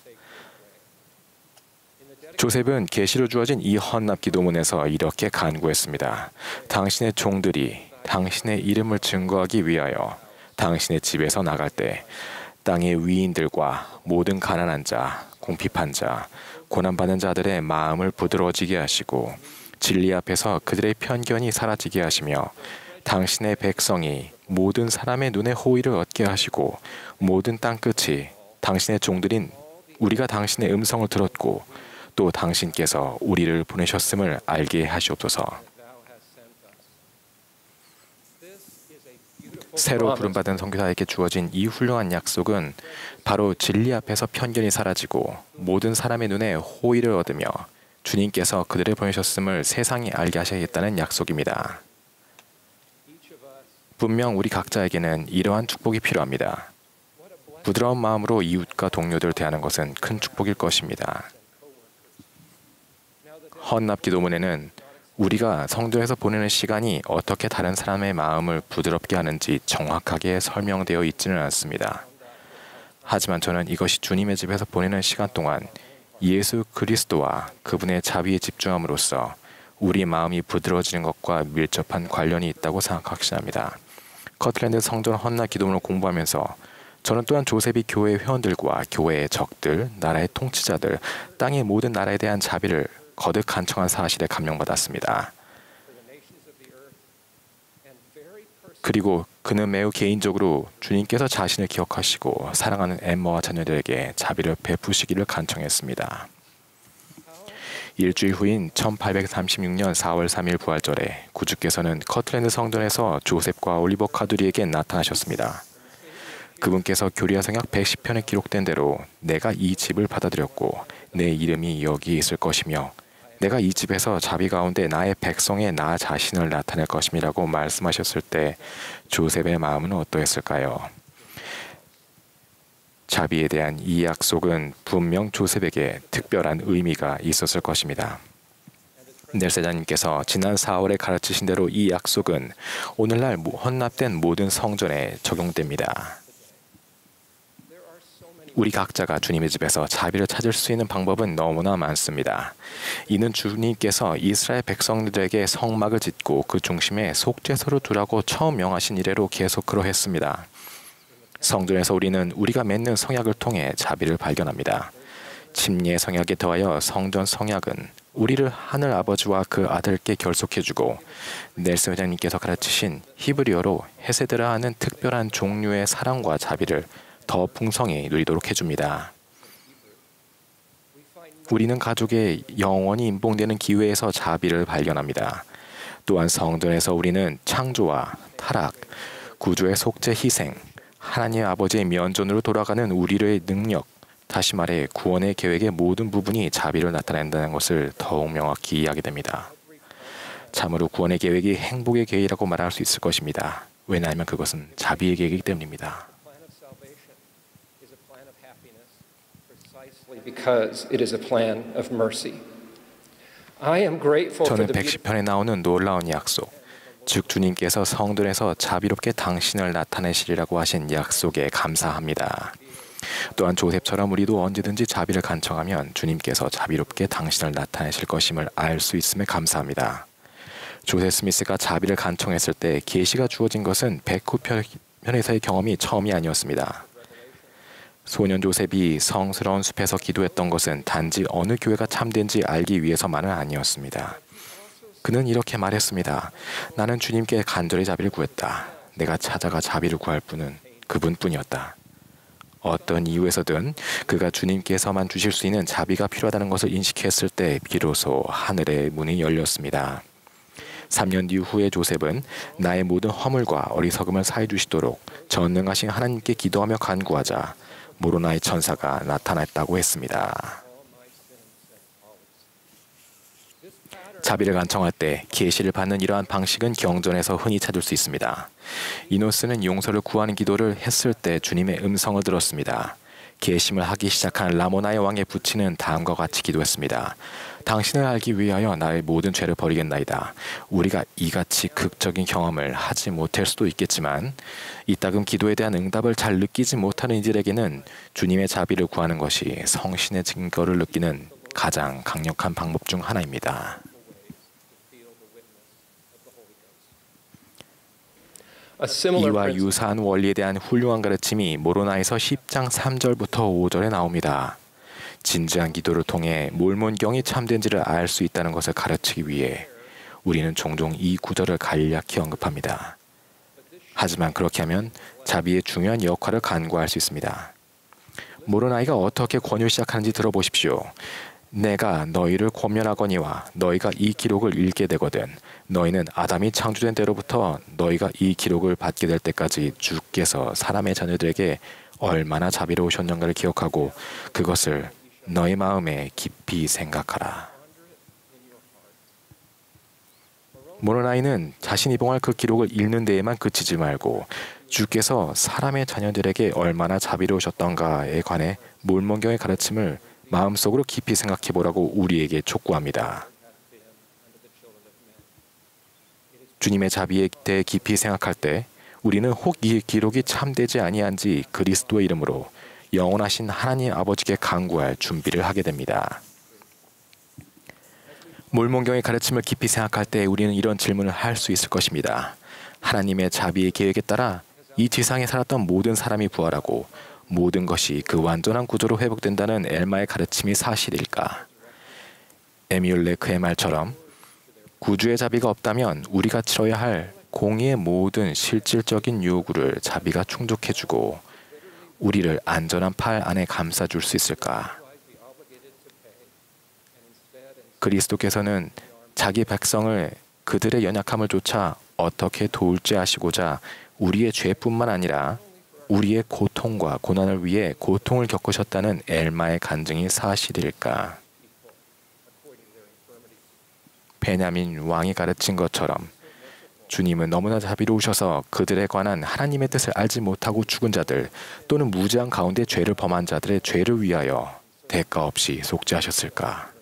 조셉은 계시로 주어진 이 헌납 기도문에서 이렇게 간구했습니다. 당신의 종들이 당신의 이름을 증거하기 위하여 당신의 집에서 나갈 때 땅의 위인들과 모든 가난한 자, 궁핍한 자, 고난받는 자들의 마음을 부드러워지게 하시고 진리 앞에서 그들의 편견이 사라지게 하시며 당신의 백성이 모든 사람의 눈에 호의를 얻게 하시고 모든 땅끝이 당신의 종들인 우리가 당신의 음성을 들었고 또 당신께서 우리를 보내셨음을 알게 하시옵소서. 새로 부름받은 선교사에게 주어진 이 훌륭한 약속은 바로 진리 앞에서 편견이 사라지고 모든 사람의 눈에 호의를 얻으며 주님께서 그들을 보내셨음을 세상이 알게 하시겠다는 약속입니다. 분명 우리 각자에게는 이러한 축복이 필요합니다. 부드러운 마음으로 이웃과 동료들을 대하는 것은 큰 축복일 것입니다. 헌납 기도문에는 우리가 성전에서 보내는 시간이 어떻게 다른 사람의 마음을 부드럽게 하는지 정확하게 설명되어 있지는 않습니다. 하지만 저는 이것이 주님의 집에서 보내는 시간 동안 예수 그리스도와 그분의 자비에 집중함으로써 우리 마음이 부드러워지는 것과 밀접한 관련이 있다고 생각합니다. 커트랜드 성전 헌납 기도문을 공부하면서 저는 또한 조셉이 교회 회원들과 교회의 적들, 나라의 통치자들, 땅의 모든 나라에 대한 자비를 거듭 간청한 사실에 감명받았습니다. 그리고 그는 매우 개인적으로 주님께서 자신을 기억하시고 사랑하는 엠마와 자녀들에게 자비를 베푸시기를 간청했습니다. 일주일 후인 1836년 4월 3일 부활절에 구주께서는 커트랜드 성전에서 조셉과 올리버 카두리에게 나타나셨습니다. 그분께서 교리와 성약 110편에 기록된 대로 내가 이 집을 받아들였고 내 이름이 여기에 있을 것이며 내가 이 집에서 자비 가운데 나의 백성의 나 자신을 나타낼 것임이라고 말씀하셨을 때 조셉의 마음은 어떠했을까요? 자비에 대한 이 약속은 분명 조셉에게 특별한 의미가 있었을 것입니다. 넬슨 회장님께서 지난 4월에 가르치신 대로 이 약속은 오늘날 헌납된 모든 성전에 적용됩니다. 우리 각자가 주님의 집에서 자비를 찾을 수 있는 방법은 너무나 많습니다. 이는 주님께서 이스라엘 백성들에게 성막을 짓고 그 중심에 속죄소를 두라고 처음 명하신 이래로 계속 그러했습니다. 성전에서 우리는 우리가 맺는 성약을 통해 자비를 발견합니다. 침례 성약에 더하여 성전 성약은 우리를 하늘 아버지와 그 아들께 결속해주고 넬슨 회장님께서 가르치신 히브리어로 헤세드라 하는 특별한 종류의 사랑과 자비를 더 풍성히 누리도록 해줍니다. 우리는 가족의 영원히 임봉되는 기회에서 자비를 발견합니다. 또한 성전에서 우리는 창조와 타락, 구조의 속죄 희생, 하나님 아버지의 면전으로 돌아가는 우리의 능력, 다시 말해 구원의 계획의 모든 부분이 자비를 나타낸다는 것을 더욱 명확히 이해하게 됩니다. 참으로 구원의 계획이 행복의 계획이라고 말할 수 있을 것입니다. 왜냐하면 그것은 자비의 계획이기 때문입니다. Because it is a plan of mercy. I am grateful for 저는 the 110편에 나오는 놀라운 약속, 즉 주님께서 성전에서 자비롭게 당신을 나타내시리라고 하신 약속에 감사합니다. 또한 조셉처럼 우리도 언제든지 자비를 간청하면 주님께서 자비롭게 당신을 나타내실 것임을 알 수 있음에 감사합니다. 조셉 스미스가 자비를 간청했을 때 계시가 주어진 것은 109편에서의 경험이 처음이 아니었습니다. 소년 조셉이 성스러운 숲에서 기도했던 것은 단지 어느 교회가 참된지 알기 위해서만은 아니었습니다. 그는 이렇게 말했습니다. 나는 주님께 간절히 자비를 구했다. 내가 찾아가 자비를 구할 분은 그분뿐이었다. 어떤 이유에서든 그가 주님께서만 주실 수 있는 자비가 필요하다는 것을 인식했을 때 비로소 하늘의 문이 열렸습니다. 3년 뒤 후에 조셉은 나의 모든 허물과 어리석음을 사해 주시도록 전능하신 하나님께 기도하며 간구하자 모로나의 천사가 나타났다고 했습니다. 자비를 간청할 때 계시를 받는 이러한 방식은 경전에서 흔히 찾을 수 있습니다. 이노스는 용서를 구하는 기도를 했을 때 주님의 음성을 들었습니다. 계심을 하기 시작한 라모나의 왕의 부친은 다음과 같이 기도했습니다. 당신을 알기 위하여 나의 모든 죄를 버리겠나이다. 우리가 이같이 극적인 경험을 하지 못할 수도 있겠지만 이따금 기도에 대한 응답을 잘 느끼지 못하는 이들에게는 주님의 자비를 구하는 것이 성신의 증거를 느끼는 가장 강력한 방법 중 하나입니다. 이와 유사한 원리에 대한 훌륭한 가르침이 모로나에서 10장 3절부터 5절에 나옵니다. 진지한 기도를 통해 몰몬경이 참된지를 알 수 있다는 것을 가르치기 위해 우리는 종종 이 구절을 간략히 언급합니다. 하지만 그렇게 하면 자비의 중요한 역할을 간과할 수 있습니다. 모로나이가 어떻게 권유 시작하는지 들어보십시오. 내가 너희를 권면하거니와 너희가 이 기록을 읽게 되거든 너희는 아담이 창조된 때로부터 너희가 이 기록을 받게 될 때까지 주께서 사람의 자녀들에게 얼마나 자비로우셨는가를 기억하고 그것을 너희 마음에 깊이 생각하라. 모로나이는 자신이 봉할 그 기록을 읽는 데에만 그치지 말고 주께서 사람의 자녀들에게 얼마나 자비로우셨던가에 관해 몰몬경의 가르침을 마음속으로 깊이 생각해 보라고 우리에게 촉구합니다. 주님의 자비에 대해 깊이 생각할 때 우리는 혹 이 기록이 참되지 아니한지 그리스도의 이름으로 영원하신 하나님 아버지께 간구할 준비를 하게 됩니다. 몰몬경의 가르침을 깊이 생각할 때 우리는 이런 질문을 할 수 있을 것입니다. 하나님의 자비의 계획에 따라 이 지상에 살았던 모든 사람이 부활하고 모든 것이 그 완전한 구조로 회복된다는 엘마의 가르침이 사실일까? 에뮬 레크의 말처럼 구주의 자비가 없다면 우리가 치러야 할 공의의 모든 실질적인 요구를 자비가 충족해주고 우리를 안전한 팔 안에 감싸줄 수 있을까? 그리스도께서는 자기 백성을 그들의 연약함을 쫓아 어떻게 도울지 아시고자 우리의 죄뿐만 아니라 우리의 고통과 고난을 위해 고통을 겪으셨다는 엘마의 간증이 사실일까? 베냐민 왕이 가르친 것처럼 주님은 너무나 자비로우셔서 그들에 관한 하나님의 뜻을 알지 못하고 죽은 자들 또는 무지한 가운데 죄를 범한 자들의 죄를 위하여 대가 없이 속죄하셨을까?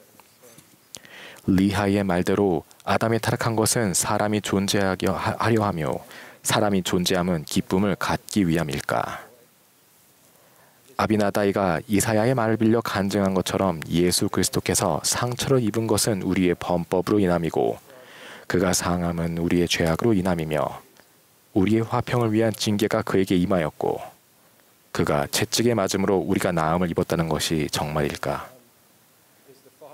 리하이의 말대로 아담이 타락한 것은 사람이 존재하려 하며 사람이 존재함은 기쁨을 갖기 위함일까? 아비나다이가 이사야의 말을 빌려 간증한 것처럼 예수 그리스도께서 상처를 입은 것은 우리의 범법으로 인함이고 그가 상함은 우리의 죄악으로 인함이며 우리의 화평을 위한 징계가 그에게 임하였고 그가 채찍에 맞음으로 우리가 나음을 입었다는 것이 정말일까?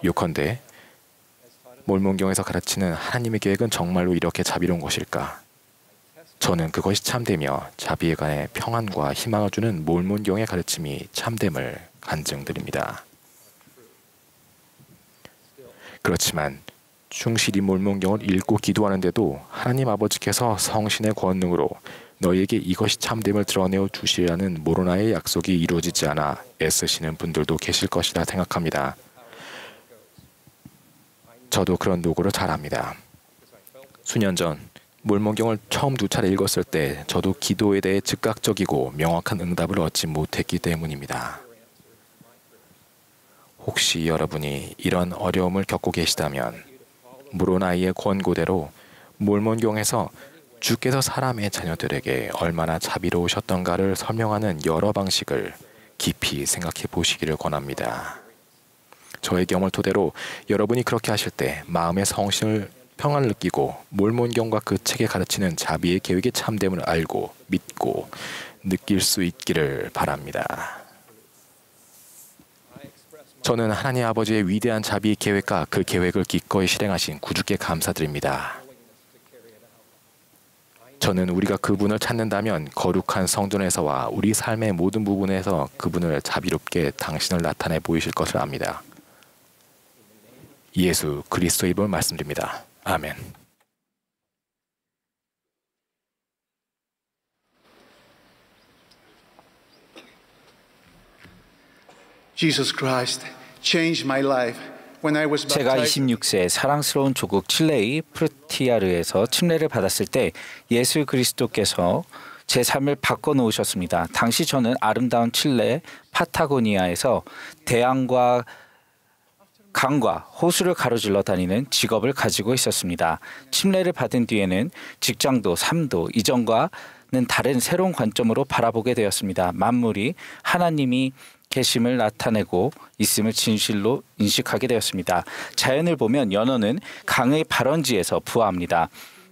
요컨대 몰몬경에서 가르치는 하나님의 계획은 정말로 이렇게 자비로운 것일까? 저는 그것이 참되며 자비에 관해 평안과 희망을 주는 몰몬경의 가르침이 참됨을 간증드립니다. 그렇지만 충실히 몰몬경을 읽고 기도하는데도 하나님 아버지께서 성신의 권능으로 너희에게 이것이 참됨을 드러내어 주시라는 모로나의 약속이 이루어지지 않아 애쓰시는 분들도 계실 것이라 생각합니다. 저도 그런 노고를 잘 압니다. 수년 전 몰몬경을 처음 2차례 읽었을 때 저도 기도에 대해 즉각적이고 명확한 응답을 얻지 못했기 때문입니다. 혹시 여러분이 이런 어려움을 겪고 계시다면 모로나이의 권고대로 몰몬경에서 주께서 사람의 자녀들에게 얼마나 자비로우셨던가를 설명하는 여러 방식을 깊이 생각해 보시기를 권합니다. 저의 경험을 토대로 여러분이 그렇게 하실 때 마음의 성신을 평안을 느끼고 몰몬경과 그 책에 가르치는 자비의 계획의 참됨을 알고 믿고 느낄 수 있기를 바랍니다. 저는 하나님 아버지의 위대한 자비의 계획과 그 계획을 기꺼이 실행하신 구주께 감사드립니다. 저는 우리가 그분을 찾는다면 거룩한 성전에서와 우리 삶의 모든 부분에서 그분을 자비롭게 당신을 나타내 보이실 것을 압니다. 예수 그리스도의 이름으로 말씀드립니다. 아멘. Jesus Christ changed my life. When I was 제가 baptized, 26세 사랑스러운 조국 칠레의 프루티아르에서 침례를 받았을 때 예수 그리스도께서 제 삶을 바꿔놓으셨습니다. 당시 저는 아름다운 칠레 파타고니아에서 대양과 강과 호수를 가로질러 다니는 직업을 가지고 있었습니다. 침례를 받은 뒤에는 직장도 삶도 이전과는 다른 새로운 관점으로 바라보게 되었습니다. 만물이 하나님이 계심을 나타내고 있음을 진실로 인식하게 되었습니다. 자연을 보면 연어는 강의 발원지에서 부화합니다.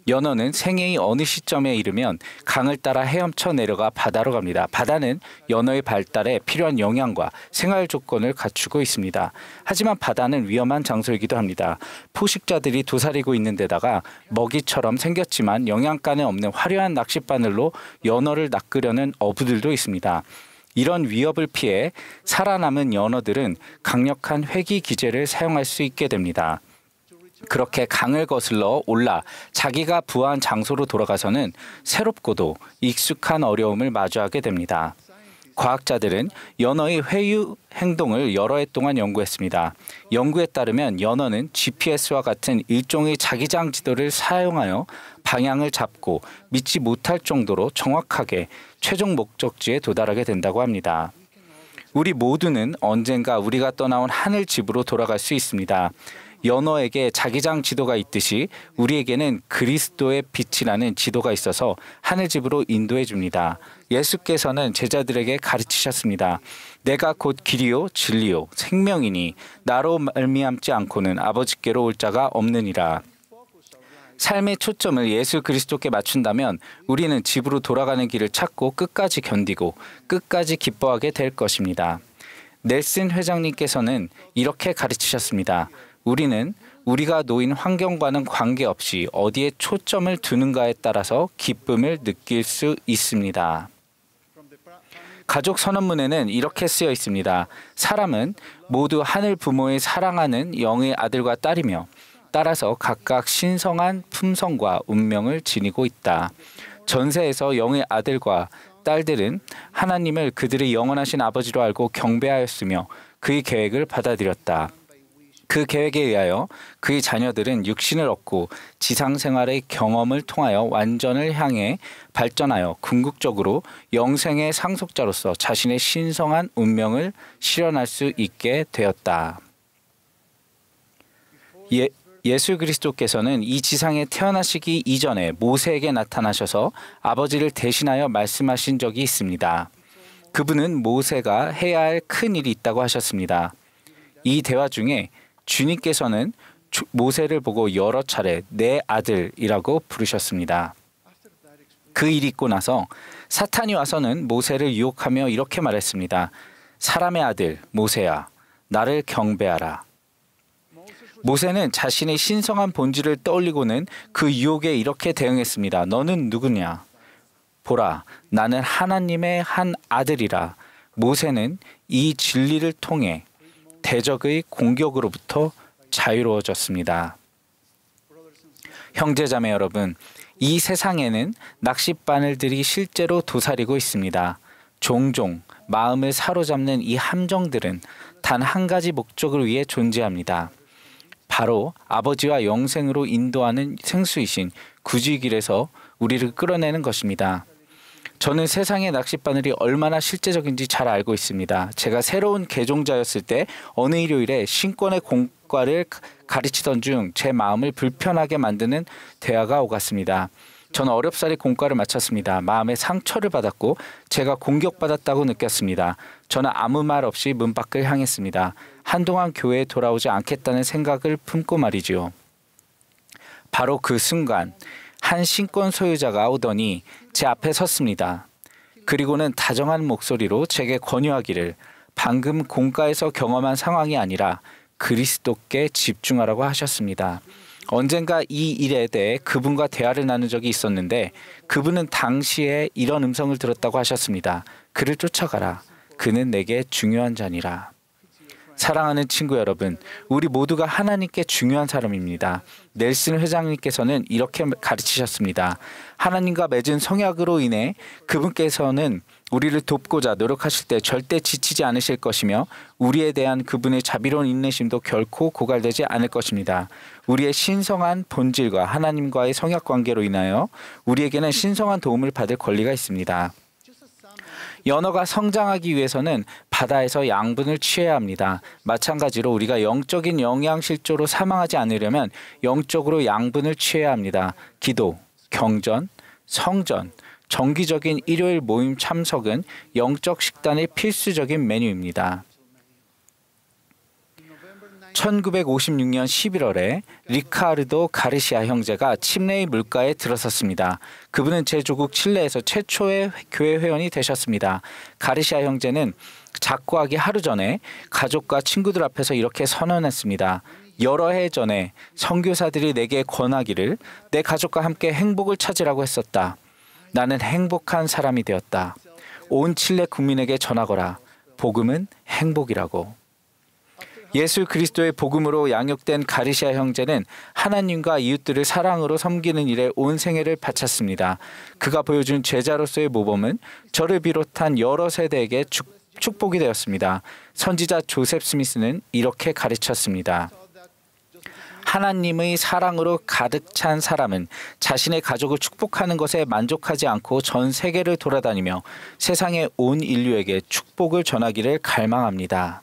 연어는 생애의 어느 시점에 이르면 강을 따라 헤엄쳐 내려가 바다로 갑니다. 바다는 연어의 발달에 필요한 영양과 생활 조건을 갖추고 있습니다. 하지만 바다는 위험한 장소이기도 합니다. 포식자들이 도사리고 있는 데다가 먹이처럼 생겼지만 영양가는 없는 화려한 낚싯바늘로 연어를 낚으려는 어부들도 있습니다. 이런 위협을 피해 살아남은 연어들은 강력한 회귀 기제를 사용할 수 있게 됩니다. 그렇게 강을 거슬러 올라 자기가 부화한 장소로 돌아가서는 새롭고도 익숙한 어려움을 마주하게 됩니다. 과학자들은 연어의 회유 행동을 여러 해 동안 연구했습니다. 연구에 따르면 연어는 GPS와 같은 일종의 자기장 지도를 사용하여 방향을 잡고 믿지 못할 정도로 정확하게 최종 목적지에 도달하게 된다고 합니다. 우리 모두는 언젠가 우리가 떠나온 하늘 집으로 돌아갈 수 있습니다. 연어에게 자기장 지도가 있듯이 우리에게는 그리스도의 빛이라는 지도가 있어서 하늘집으로 인도해 줍니다. 예수께서는 제자들에게 가르치셨습니다. 내가 곧 길이요 진리요 생명이니 나로 말미암지 않고는 아버지께로 올 자가 없느니라. 삶의 초점을 예수 그리스도께 맞춘다면 우리는 집으로 돌아가는 길을 찾고 끝까지 견디고 끝까지 기뻐하게 될 것입니다. 넬슨 회장님께서는 이렇게 가르치셨습니다. 우리는 우리가 놓인 환경과는 관계없이 어디에 초점을 두는가에 따라서 기쁨을 느낄 수 있습니다. 가족 선언문에는 이렇게 쓰여 있습니다. 사람은 모두 하늘 부모의 사랑하는 영의 아들과 딸이며 따라서 각각 신성한 품성과 운명을 지니고 있다. 전세에서 영의 아들과 딸들은 하나님을 그들의 영원하신 아버지로 알고 경배하였으며 그의 계획을 받아들였다. 그 계획에 의하여 그의 자녀들은 육신을 얻고 지상 생활의 경험을 통하여 완전을 향해 발전하여 궁극적으로 영생의 상속자로서 자신의 신성한 운명을 실현할 수 있게 되었다. 예수 그리스도께서는 이 지상에 태어나시기 이전에 모세에게 나타나셔서 아버지를 대신하여 말씀하신 적이 있습니다. 그분은 모세가 해야 할 큰 일이 있다고 하셨습니다. 이 대화 중에 주님께서는 모세를 보고 여러 차례 내 아들이라고 부르셨습니다. 그 일이 있고 나서 사탄이 와서는 모세를 유혹하며 이렇게 말했습니다. 사람의 아들 모세야, 나를 경배하라. 모세는 자신의 신성한 본질을 떠올리고는 그 유혹에 이렇게 대응했습니다. 너는 누구냐? 보라, 나는 하나님의 한 아들이라. 모세는 이 진리를 통해 대적의 공격으로부터 자유로워졌습니다. 형제자매 여러분, 이 세상에는 낚싯바늘들이 실제로 도사리고 있습니다. 종종 마음을 사로잡는 이 함정들은 단 한 가지 목적을 위해 존재합니다. 바로 아버지와 영생으로 인도하는 생수이신 구주의 길에서 우리를 끌어내는 것입니다. 저는 세상의 낚싯바늘이 얼마나 실제적인지 잘 알고 있습니다. 제가 새로운 개종자였을 때 어느 일요일에 신권의 공과를 가르치던 중 제 마음을 불편하게 만드는 대화가 오갔습니다. 저는 어렵사리 공과를 마쳤습니다. 마음에 상처를 받았고 제가 공격받았다고 느꼈습니다. 저는 아무 말 없이 문 밖을 향했습니다. 한동안 교회에 돌아오지 않겠다는 생각을 품고 말이지요. 바로 그 순간 한 신권 소유자가 오더니 제 앞에 섰습니다. 그리고는 다정한 목소리로 제게 권유하기를 방금 공과에서 경험한 상황이 아니라 그리스도께 집중하라고 하셨습니다. 언젠가 이 일에 대해 그분과 대화를 나눈 적이 있었는데 그분은 당시에 이런 음성을 들었다고 하셨습니다. 그를 쫓아가라. 그는 내게 중요한 자니라. 사랑하는 친구 여러분, 우리 모두가 하나님께 중요한 사람입니다. 넬슨 회장님께서는 이렇게 가르치셨습니다. 하나님과 맺은 성약으로 인해 그분께서는 우리를 돕고자 노력하실 때 절대 지치지 않으실 것이며 우리에 대한 그분의 자비로운 인내심도 결코 고갈되지 않을 것입니다. 우리의 신성한 본질과 하나님과의 성약 관계로 인하여 우리에게는 신성한 도움을 받을 권리가 있습니다. 연어가 성장하기 위해서는 바다에서 양분을 취해야 합니다. 마찬가지로 우리가 영적인 영양실조로 사망하지 않으려면 영적으로 양분을 취해야 합니다. 기도, 경전, 성전, 정기적인 일요일 모임 참석은 영적 식단의 필수적인 메뉴입니다. 1956년 11월에 리카르도 가르시아 형제가 침레의 물가에 들어섰습니다. 그분은 제 조국 칠레에서 최초의 교회 회원이 되셨습니다. 가르시아 형제는 작고하기 하루 전에 가족과 친구들 앞에서 이렇게 선언했습니다. 여러 해 전에 선교사들이 내게 권하기를 내 가족과 함께 행복을 찾으라고 했었다. 나는 행복한 사람이 되었다. 온 칠레 국민에게 전하거라. 복음은 행복이라고. 예수 그리스도의 복음으로 양육된 가르시아 형제는 하나님과 이웃들을 사랑으로 섬기는 일에 온 생애를 바쳤습니다. 그가 보여준 제자로서의 모범은 저를 비롯한 여러 세대에게 축복이 되었습니다. 선지자 조셉 스미스는 이렇게 가르쳤습니다. 하나님의 사랑으로 가득 찬 사람은 자신의 가족을 축복하는 것에 만족하지 않고 전 세계를 돌아다니며 세상의 온 인류에게 축복을 전하기를 갈망합니다.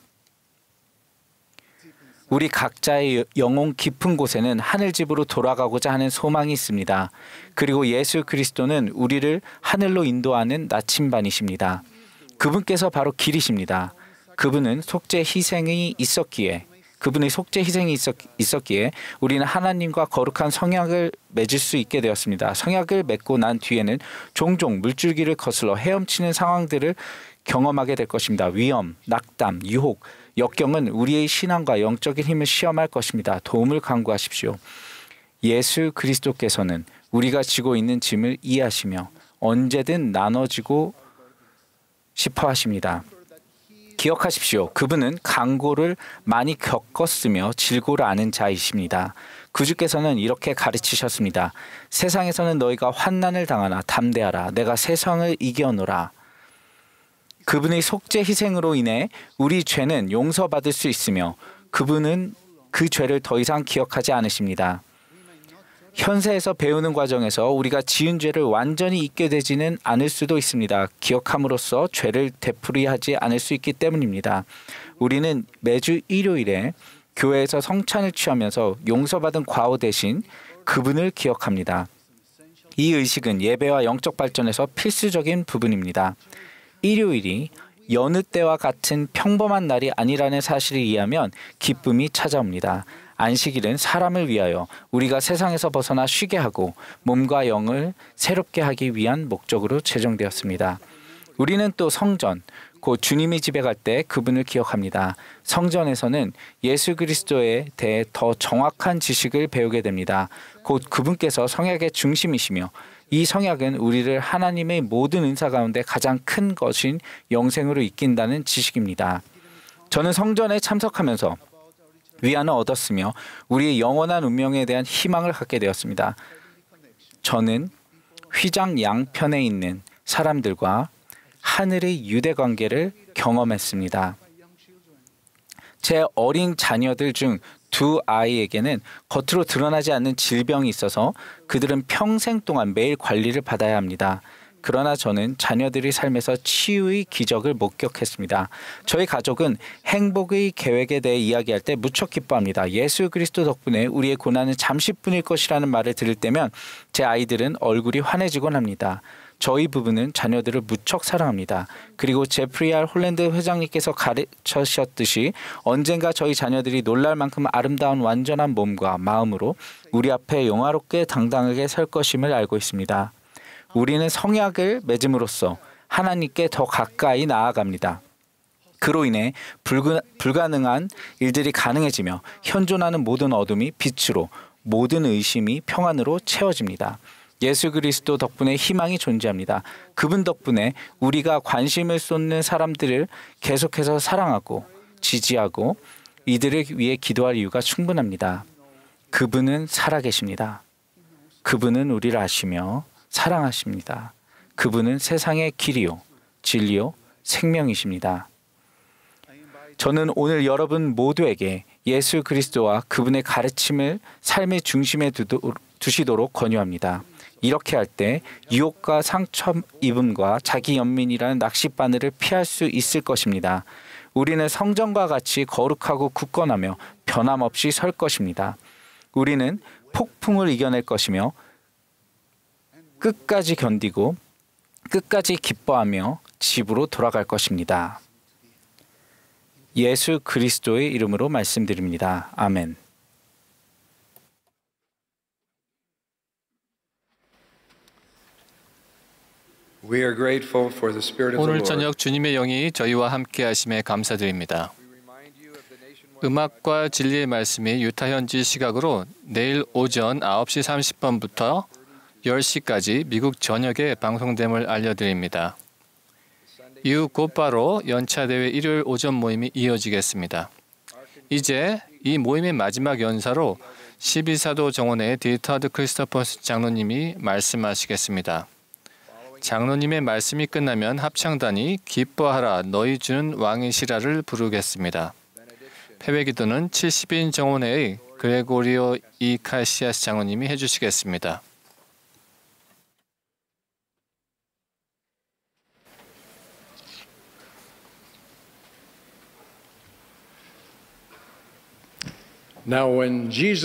우리 각자의 영혼 깊은 곳에는 하늘집으로 돌아가고자 하는 소망이 있습니다. 그리고 예수 그리스도는 우리를 하늘로 인도하는 나침반이십니다. 그분께서 바로 길이십니다. 그분의 속죄 희생이 있었기에 우리는 하나님과 거룩한 성약을 맺을 수 있게 되었습니다. 성약을 맺고 난 뒤에는 종종 물줄기를 거슬러 헤엄치는 상황들을 경험하게 될 것입니다. 위험, 낙담, 유혹, 역경은 우리의 신앙과 영적인 힘을 시험할 것입니다. 도움을 간구하십시오. 예수 그리스도께서는 우리가 지고 있는 짐을 이해하시며 언제든 나눠지고 싶어 하십니다. 기억하십시오. 그분은 강고를 많이 겪었으며 질고를 아는 자이십니다. 구주께서는 이렇게 가르치셨습니다. 세상에서는 너희가 환난을 당하나 담대하라. 내가 세상을 이겨노라. 그분의 속죄 희생으로 인해 우리 죄는 용서받을 수 있으며 그분은 그 죄를 더 이상 기억하지 않으십니다. 현세에서 배우는 과정에서 우리가 지은 죄를 완전히 잊게 되지는 않을 수도 있습니다. 기억함으로써 죄를 되풀이하지 않을 수 있기 때문입니다. 우리는 매주 일요일에 교회에서 성찬을 취하면서 용서받은 과오 대신 그분을 기억합니다. 이 의식은 예배와 영적 발전에서 필수적인 부분입니다. 일요일이 여느 때와 같은 평범한 날이 아니라는 사실을 이해하면 기쁨이 찾아옵니다. 안식일은 사람을 위하여 우리가 세상에서 벗어나 쉬게 하고 몸과 영을 새롭게 하기 위한 목적으로 제정되었습니다. 우리는 또 성전, 곧 주님이 집에 갈 때 그분을 기억합니다. 성전에서는 예수 그리스도에 대해 더 정확한 지식을 배우게 됩니다. 곧 그분께서 성약의 중심이시며 이 성약은 우리를 하나님의 모든 은사 가운데 가장 큰 것인 영생으로 이끈다는 지식입니다. 저는 성전에 참석하면서 위안을 얻었으며 우리의 영원한 운명에 대한 희망을 갖게 되었습니다. 저는 휘장 양편에 있는 사람들과 하늘의 유대 관계를 경험했습니다. 제 어린 자녀들 중 두 아이에게는 겉으로 드러나지 않는 질병이 있어서 그들은 평생 동안 매일 관리를 받아야 합니다. 그러나 저는 자녀들의 삶에서 치유의 기적을 목격했습니다. 저희 가족은 행복의 계획에 대해 이야기할 때 무척 기뻐합니다. 예수 그리스도 덕분에 우리의 고난은 잠시뿐일 것이라는 말을 들을 때면 제 아이들은 얼굴이 환해지곤 합니다. 저희 부부는 자녀들을 무척 사랑합니다. 그리고 제프리 R. 홀랜드 회장님께서 가르치셨듯이 언젠가 저희 자녀들이 놀랄 만큼 아름다운 완전한 몸과 마음으로 우리 앞에 영화롭게 당당하게 설 것임을 알고 있습니다. 우리는 성약을 맺음으로써 하나님께 더 가까이 나아갑니다. 그로 인해 불가능한 일들이 가능해지며 현존하는 모든 어둠이 빛으로, 모든 의심이 평안으로 채워집니다. 예수 그리스도 덕분에 희망이 존재합니다. 그분 덕분에 우리가 관심을 쏟는 사람들을 계속해서 사랑하고 지지하고 이들을 위해 기도할 이유가 충분합니다. 그분은 살아계십니다. 그분은 우리를 아시며 사랑하십니다. 그분은 세상의 길이요, 진리요, 생명이십니다. 저는 오늘 여러분 모두에게 예수 그리스도와 그분의 가르침을 삶의 중심에 두시도록 권유합니다. 이렇게 할 때 유혹과 상처 입음과 자기 연민이라는 낚싯바늘을 피할 수 있을 것입니다. 우리는 성전과 같이 거룩하고 굳건하며 변함없이 설 것입니다. 우리는 폭풍을 이겨낼 것이며 끝까지 견디고 끝까지 기뻐하며 집으로 돌아갈 것입니다. 예수 그리스도의 이름으로 말씀드립니다. 아멘. 오늘 저녁 주님의 영이 저희와 함께 하심에 감사드립니다. 음악과 진리의 말씀이 유타 현지 시각으로 내일 오전 9시 30분부터 10시까지 미국 전역에 방송됨을 알려드립니다. 이후 곧바로 연차대회 일요일 오전 모임이 이어지겠습니다. 이제 이 모임의 마지막 연사로 12사도 정원의 디터드 크리스토퍼스 장로님이 말씀하시겠습니다. 장로님의 말씀이 끝나면 합창단이 기뻐하라 너희 주는 왕이시라를 부르겠습니다. 패배기도는 70인 정원회의 그레고리오 이 카시아스 장로님이 해주시겠습니다.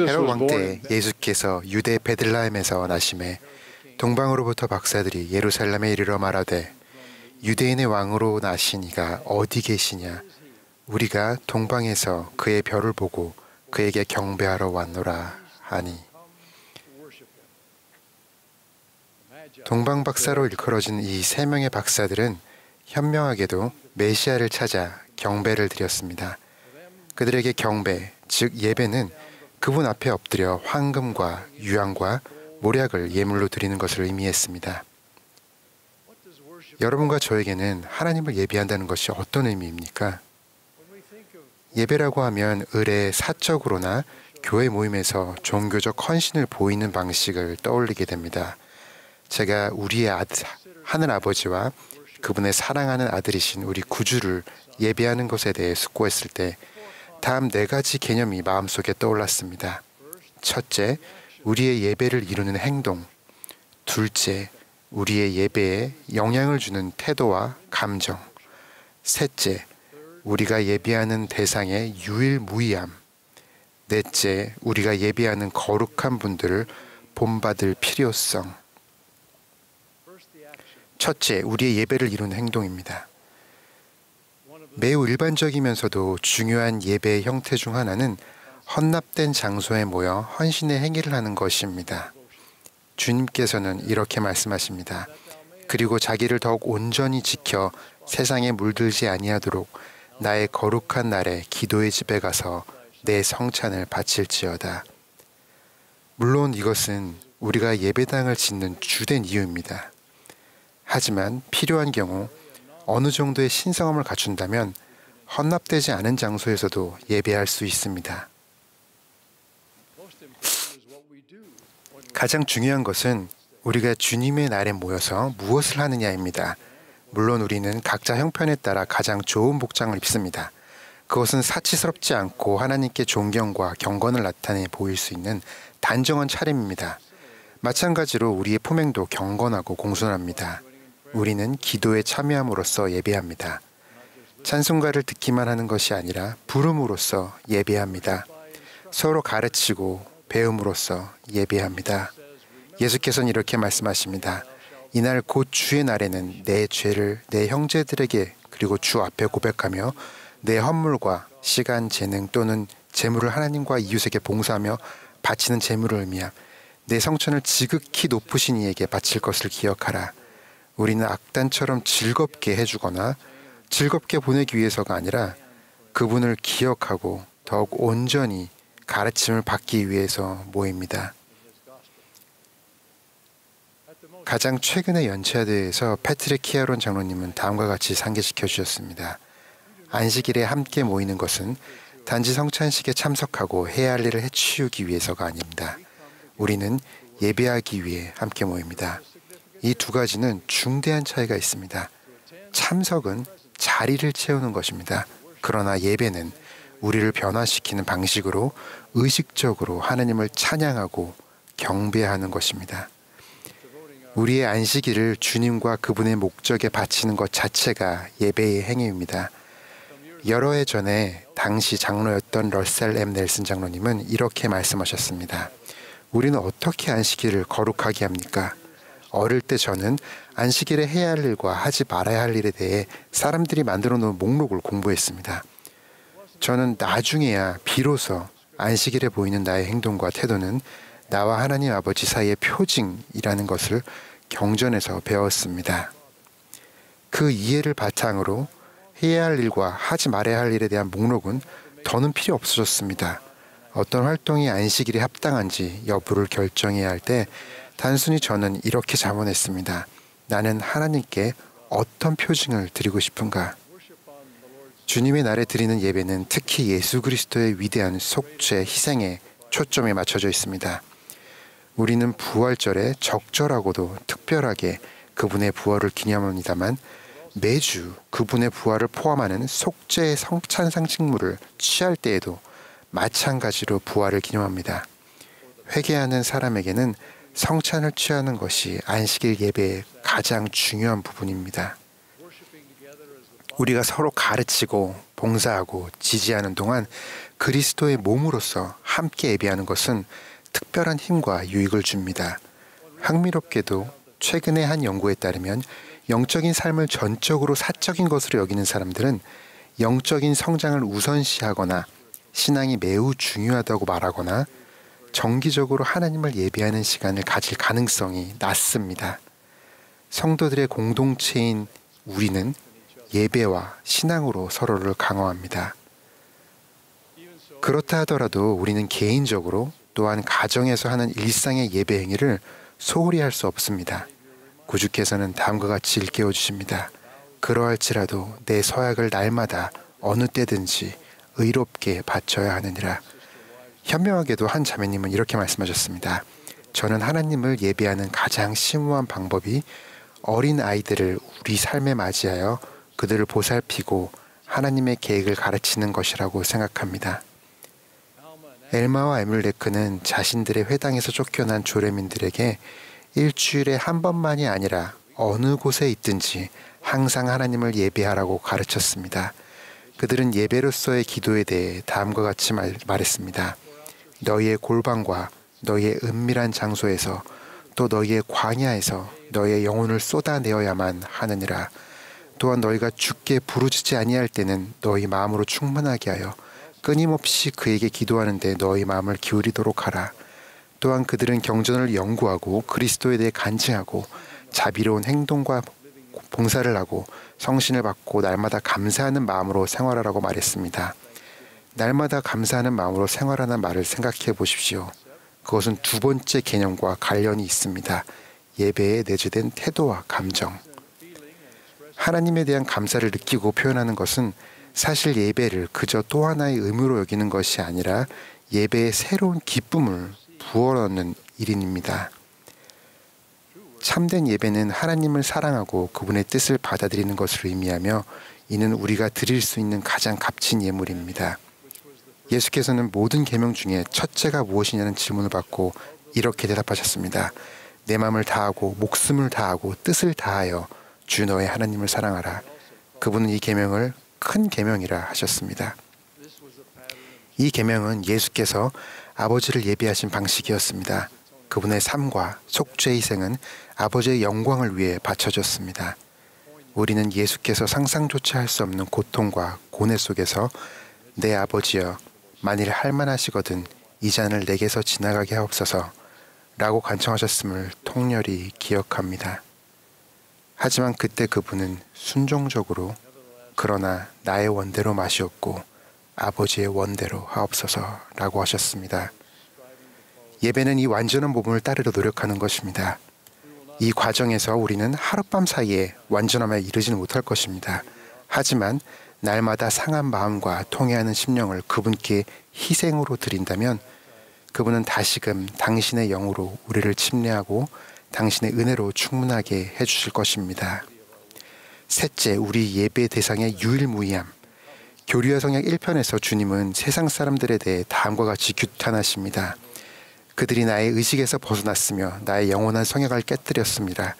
헤롯 왕 때 예수께서 유대 베들레헴에서 나심에 동방으로부터 박사들이 예루살렘에 이르러 말하되 유대인의 왕으로 나신 이가 어디 계시냐 우리가 동방에서 그의 별을 보고 그에게 경배하러 왔노라 하니 동방 박사로 일컬어진 이 세 명의 박사들은 현명하게도 메시아를 찾아 경배를 드렸습니다. 그들에게 경배, 즉 예배는 그분 앞에 엎드려 황금과 유황과 모략을 예물로 드리는 것을 의미했습니다. 여러분과 저에게는 하나님을 예배한다는 것이 어떤 의미입니까? 예배라고 하면 을의 사적으로나 교회 모임에서 종교적 헌신을 보이는 방식을 떠올리게 됩니다. 제가 우리의 하늘 아버지와 그분의 사랑하는 아들이신 우리 구주를 예배하는 것에 대해 숙고했을 때 다음 4가지 개념이 마음속에 떠올랐습니다. 첫째, 우리의 예배를 이루는 행동. 둘째, 우리의 예배에 영향을 주는 태도와 감정. 셋째, 우리가 예배하는 대상의 유일무이함. 넷째, 우리가 예배하는 거룩한 분들을 본받을 필요성. 첫째, 우리의 예배를 이루는 행동입니다. 매우 일반적이면서도 중요한 예배의 형태 중 하나는 헌납된 장소에 모여 헌신의 행위를 하는 것입니다. 주님께서는 이렇게 말씀하십니다. 그리고 자기를 더욱 온전히 지켜 세상에 물들지 아니하도록 나의 거룩한 날에 기도의 집에 가서 내 성찬을 바칠지어다. 물론 이것은 우리가 예배당을 짓는 주된 이유입니다. 하지만 필요한 경우 어느 정도의 신성함을 갖춘다면 헌납되지 않은 장소에서도 예배할 수 있습니다. 가장 중요한 것은 우리가 주님의 날에 모여서 무엇을 하느냐입니다. 물론 우리는 각자 형편에 따라 가장 좋은 복장을 입습니다. 그것은 사치스럽지 않고 하나님께 존경과 경건을 나타내 보일 수 있는 단정한 차림입니다. 마찬가지로 우리의 품행도 경건하고 공손합니다. 우리는 기도에 참여함으로써 예배합니다. 찬송가를 듣기만 하는 것이 아니라 부름으로써 예배합니다. 서로 가르치고 배움으로써 예배합니다. 예수께서는 이렇게 말씀하십니다. 이날 곧 주의 날에는 내 죄를 내 형제들에게 그리고 주 앞에 고백하며 내 헌물과 시간, 재능 또는 재물을 하나님과 이웃에게 봉사하며 바치는 재물을 의미함. 내 성천을 지극히 높으신 이에게 바칠 것을 기억하라. 우리는 악단처럼 즐겁게 해주거나 즐겁게 보내기 위해서가 아니라 그분을 기억하고 더욱 온전히 가르침을 받기 위해서 모입니다. 가장 최근의 연차대회에서 패트릭 키아론 장로님은 다음과 같이 상기시켜 주셨습니다. 안식일에 함께 모이는 것은 단지 성찬식에 참석하고 해야 할 일을 해치우기 위해서가 아닙니다. 우리는 예배하기 위해 함께 모입니다. 이 두 가지는 중대한 차이가 있습니다. 참석은 자리를 채우는 것입니다. 그러나 예배는 우리를 변화시키는 방식으로 의식적으로 하나님을 찬양하고 경배하는 것입니다. 우리의 안식일을 주님과 그분의 목적에 바치는 것 자체가 예배의 행위입니다. 여러 해 전에 당시 장로였던 러셀 M. 넬슨 장로님은 이렇게 말씀하셨습니다. 우리는 어떻게 안식일을 거룩하게 합니까? 어릴 때 저는 안식일에 해야 할 일과 하지 말아야 할 일에 대해 사람들이 만들어 놓은 목록을 공부했습니다. 저는 나중에야 비로소 안식일에 보이는 나의 행동과 태도는 나와 하나님 아버지 사이의 표징이라는 것을 경전에서 배웠습니다. 그 이해를 바탕으로 해야 할 일과 하지 말아야 할 일에 대한 목록은 더는 필요 없어졌습니다. 어떤 활동이 안식일에 합당한지 여부를 결정해야 할 때 단순히 저는 이렇게 자문했습니다. 나는 하나님께 어떤 표징을 드리고 싶은가? 주님의 날에 드리는 예배는 특히 예수 그리스도의 위대한 속죄, 희생에 초점이 맞춰져 있습니다. 우리는 부활절에 적절하고도 특별하게 그분의 부활을 기념합니다만 매주 그분의 부활을 포함하는 속죄의 성찬 상식물을 취할 때에도 마찬가지로 부활을 기념합니다. 회개하는 사람에게는 성찬을 취하는 것이 안식일 예배의 가장 중요한 부분입니다. 우리가 서로 가르치고 봉사하고 지지하는 동안 그리스도의 몸으로서 함께 예배하는 것은 특별한 힘과 유익을 줍니다. 흥미롭게도 최근의 한 연구에 따르면 영적인 삶을 전적으로 사적인 것으로 여기는 사람들은 영적인 성장을 우선시하거나 신앙이 매우 중요하다고 말하거나 정기적으로 하나님을 예배하는 시간을 가질 가능성이 낮습니다. 성도들의 공동체인 우리는 예배와 신앙으로 서로를 강화합니다. 그렇다 하더라도 우리는 개인적으로 또한 가정에서 하는 일상의 예배 행위를 소홀히 할 수 없습니다. 구주께서는 다음과 같이 일깨워 주십니다. 그러할지라도 내 서약을 날마다 어느 때든지 의롭게 바쳐야 하느니라. 현명하게도 한 자매님은 이렇게 말씀하셨습니다. 저는 하나님을 예배하는 가장 심오한 방법이 어린 아이들을 우리 삶에 맞이하여 그들을 보살피고 하나님의 계획을 가르치는 것이라고 생각합니다. 엘마와 에뮬레크는 자신들의 회당에서 쫓겨난 조례민들에게 일주일에 한 번만이 아니라 어느 곳에 있든지 항상 하나님을 예배하라고 가르쳤습니다. 그들은 예배로서의 기도에 대해 다음과 같이 말했습니다. 너희의 골방과 너희의 은밀한 장소에서 또 너희의 광야에서 너희의 영혼을 쏟아내어야만 하느니라. 또한 너희가 주께 부르짖지 아니할 때는 너희 마음으로 충만하게 하여 끊임없이 그에게 기도하는데 너희 마음을 기울이도록 하라. 또한 그들은 경전을 연구하고 그리스도에 대해 간증하고 자비로운 행동과 봉사를 하고 성신을 받고 날마다 감사하는 마음으로 생활하라고 말했습니다. 날마다 감사하는 마음으로 생활하는 말을 생각해 보십시오. 그것은 두 번째 개념과 관련이 있습니다. 예배에 내재된 태도와 감정. 하나님에 대한 감사를 느끼고 표현하는 것은 사실 예배를 그저 또 하나의 의무로 여기는 것이 아니라 예배의 새로운 기쁨을 부어넣는 일인입니다. 참된 예배는 하나님을 사랑하고 그분의 뜻을 받아들이는 것을 의미하며 이는 우리가 드릴 수 있는 가장 값진 예물입니다. 예수께서는 모든 계명 중에 첫째가 무엇이냐는 질문을 받고 이렇게 대답하셨습니다. 내 마음을 다하고 목숨을 다하고 뜻을 다하여 주 너의 하나님을 사랑하라. 그분은 이 계명을 큰 계명이라 하셨습니다. 이 계명은 예수께서 아버지를 예배하신 방식이었습니다. 그분의 삶과 속죄 희생은 아버지의 영광을 위해 바쳐졌습니다. 우리는 예수께서 상상조차 할 수 없는 고통과 고뇌 속에서 내 아버지여 만일 할만하시거든 이 잔을 내게서 지나가게 하옵소서 라고 간청하셨음을 통렬히 기억합니다. 하지만 그때 그분은 순종적으로 그러나 나의 원대로 마시옵고 아버지의 원대로 하옵소서 라고 하셨습니다. 예배는 이 완전한 몸을 따르려 노력하는 것입니다. 이 과정에서 우리는 하룻밤 사이에 완전함에 이르지는 못할 것입니다. 하지만 날마다 상한 마음과 통해하는 심령을 그분께 희생으로 드린다면 그분은 다시금 당신의 영으로 우리를 침례하고 당신의 은혜로 충분하게 해주실 것입니다. 셋째, 우리 예배 대상의 유일무이함. 교리와 성약 1편에서 주님은 세상 사람들에 대해 다음과 같이 규탄하십니다. 그들이 나의 의식에서 벗어났으며 나의 영원한 성약을 깨뜨렸습니다.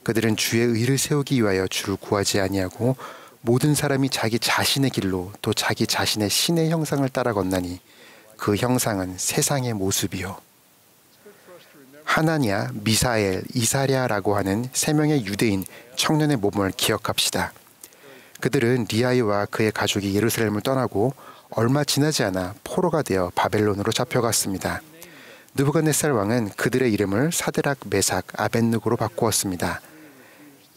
그들은 주의 의를 세우기 위하여 주를 구하지 아니하고 모든 사람이 자기 자신의 길로 또 자기 자신의 신의 형상을 따라 걷나니 그 형상은 세상의 모습이요. 하나냐, 미사엘, 이사랴라고 하는 3명의 유대인 청년의 몸을 기억합시다. 그들은 리아이와 그의 가족이 예루살렘을 떠나고 얼마 지나지 않아 포로가 되어 바벨론으로 잡혀갔습니다. 느부갓네살 왕은 그들의 이름을 사드락, 메삭, 아벳느고로 바꾸었습니다.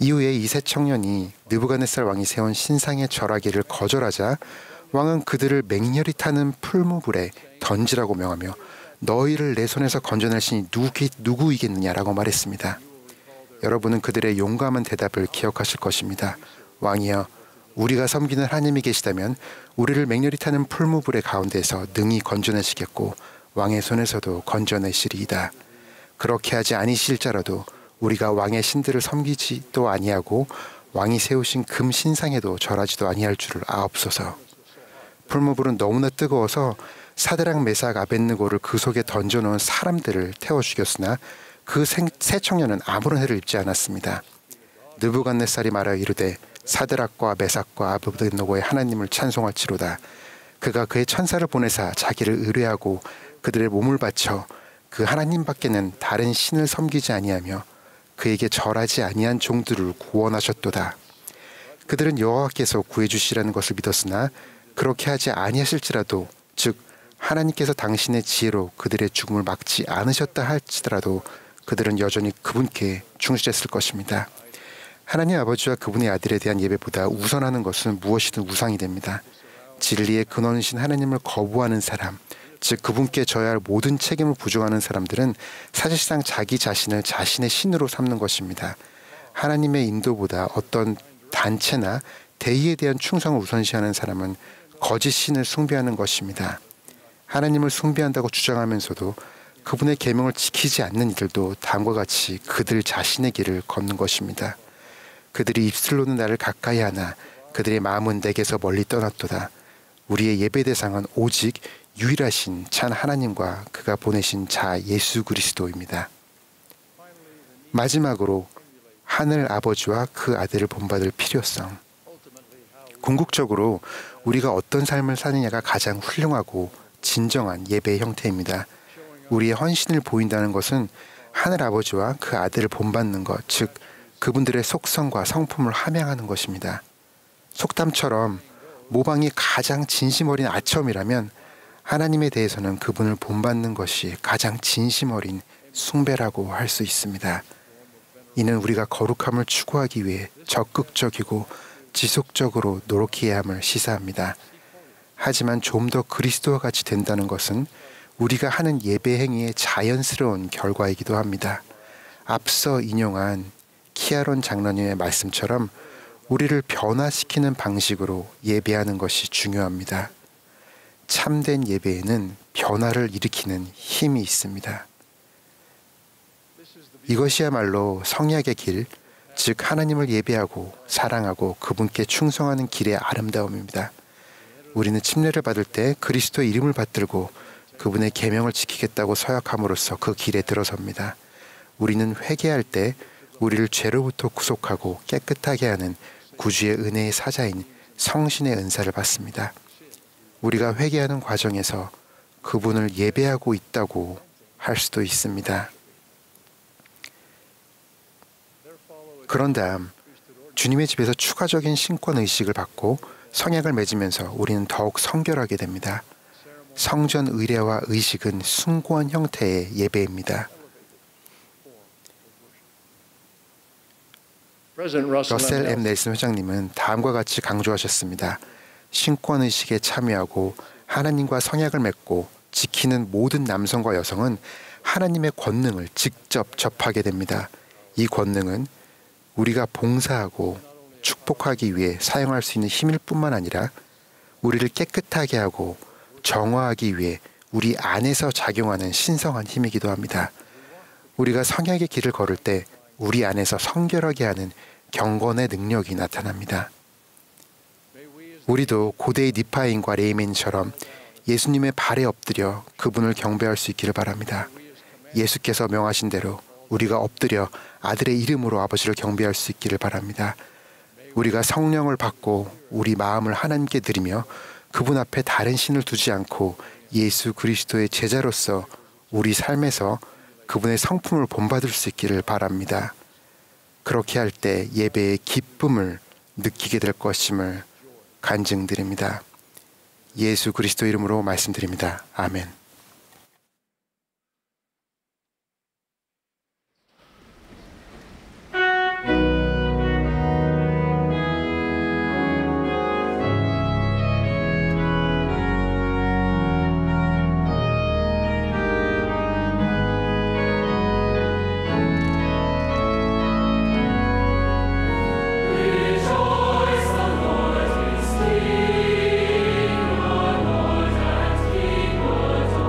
이후에 이 세 청년이 느부갓네살 왕이 세운 신상에 절하기를 거절하자 왕은 그들을 맹렬히 타는 풀무불에 던지라고 명하며 너희를 내 손에서 건져낼 신이 누구이겠느냐라고 말했습니다. 여러분은 그들의 용감한 대답을 기억하실 것입니다. 왕이여, 우리가 섬기는 하나님이 계시다면 우리를 맹렬히 타는 풀무불의 가운데서 능히 건져내시겠고 왕의 손에서도 건져내시리이다. 그렇게 하지 아니실자라도 우리가 왕의 신들을 섬기지도 아니하고 왕이 세우신 금 신상에도 절하지도 아니할 줄을 아옵소서. 풀무불은 너무나 뜨거워서 사드락, 메삭, 아벳느고를 그 속에 던져놓은 사람들을 태워 죽였으나 그 세 청년은 아무런 해를 입지 않았습니다. 느부갓네살이 말하여 이르되 사드락과 메삭과 아벳느고의 하나님을 찬송할지로다. 그가 그의 천사를 보내사 자기를 의뢰하고 그들의 몸을 바쳐 그 하나님밖에는 다른 신을 섬기지 아니하며 그에게 절하지 아니한 종들을 구원하셨도다. 그들은 여호와께서 구해주시라는 것을 믿었으나 그렇게 하지 아니하실지라도 즉 하나님께서 당신의 지혜로 그들의 죽음을 막지 않으셨다 할지라도 그들은 여전히 그분께 충실했을 것입니다. 하나님 아버지와 그분의 아들에 대한 예배보다 우선하는 것은 무엇이든 우상이 됩니다. 진리의 근원이신 하나님을 거부하는 사람, 즉 그분께 져야 할 모든 책임을 부정하는 사람들은 사실상 자기 자신을 자신의 신으로 삼는 것입니다. 하나님의 인도보다 어떤 단체나 대의에 대한 충성을 우선시하는 사람은 거짓 신을 숭배하는 것입니다. 하나님을 숭배한다고 주장하면서도 그분의 계명을 지키지 않는 이들도 다음과 같이 그들 자신의 길을 걷는 것입니다. 그들이 입술로는 나를 가까이 하나 그들의 마음은 내게서 멀리 떠났도다. 우리의 예배 대상은 오직 유일하신 참 하나님과 그가 보내신 자 예수 그리스도입니다. 마지막으로 하늘 아버지와 그 아들을 본받을 필요성. 궁극적으로 우리가 어떤 삶을 사느냐가 가장 훌륭하고 진정한 예배의 형태입니다. 우리의 헌신을 보인다는 것은 하늘 아버지와 그 아들을 본받는 것, 즉 그분들의 속성과 성품을 함양하는 것입니다. 속담처럼 모방이 가장 진심 어린 아첨이라면 하나님에 대해서는 그분을 본받는 것이 가장 진심 어린 숭배라고 할 수 있습니다. 이는 우리가 거룩함을 추구하기 위해 적극적이고 지속적으로 노력해야 함을 시사합니다. 하지만 좀 더 그리스도와 같이 된다는 것은 우리가 하는 예배 행위의 자연스러운 결과이기도 합니다. 앞서 인용한 키아론 장로님의 말씀처럼 우리를 변화시키는 방식으로 예배하는 것이 중요합니다. 참된 예배에는 변화를 일으키는 힘이 있습니다. 이것이야말로 성약의 길, 즉 하나님을 예배하고 사랑하고 그분께 충성하는 길의 아름다움입니다. 우리는 침례를 받을 때 그리스도의 이름을 받들고 그분의 계명을 지키겠다고 서약함으로써 그 길에 들어섭니다. 우리는 회개할 때 우리를 죄로부터 구속하고 깨끗하게 하는 구주의 은혜의 사자인 성신의 은사를 받습니다. 우리가 회개하는 과정에서 그분을 예배하고 있다고 할 수도 있습니다. 그런 다음 주님의 집에서 추가적인 신권 의식을 받고 성약을 맺으면서 우리는 더욱 성결하게 됩니다. 성전 의례와 의식은 숭고한 형태의 예배입니다. 러셀 M. 넬슨 회장님은 다음과 같이 강조하셨습니다. 신권 의식에 참여하고 하나님과 성약을 맺고 지키는 모든 남성과 여성은 하나님의 권능을 직접 접하게 됩니다. 이 권능은 우리가 봉사하고 축복하기 위해 사용할 수 있는 힘일 뿐만 아니라 우리를 깨끗하게 하고 정화하기 위해 우리 안에서 작용하는 신성한 힘이기도 합니다. 우리가 성약의 길을 걸을 때 우리 안에서 성결하게 하는 경건의 능력이 나타납니다. 우리도 고대의 니파인과 레이멘처럼 예수님의 발에 엎드려 그분을 경배할 수 있기를 바랍니다. 예수께서 명하신 대로 우리가 엎드려 아들의 이름으로 아버지를 경배할 수 있기를 바랍니다. 우리가 성령을 받고 우리 마음을 하나님께 드리며 그분 앞에 다른 신을 두지 않고 예수 그리스도의 제자로서 우리 삶에서 그분의 성품을 본받을 수 있기를 바랍니다. 그렇게 할 때 예배의 기쁨을 느끼게 될 것임을 간증드립니다. 예수 그리스도 이름으로 말씀드립니다. 아멘. King, our Lord and King, our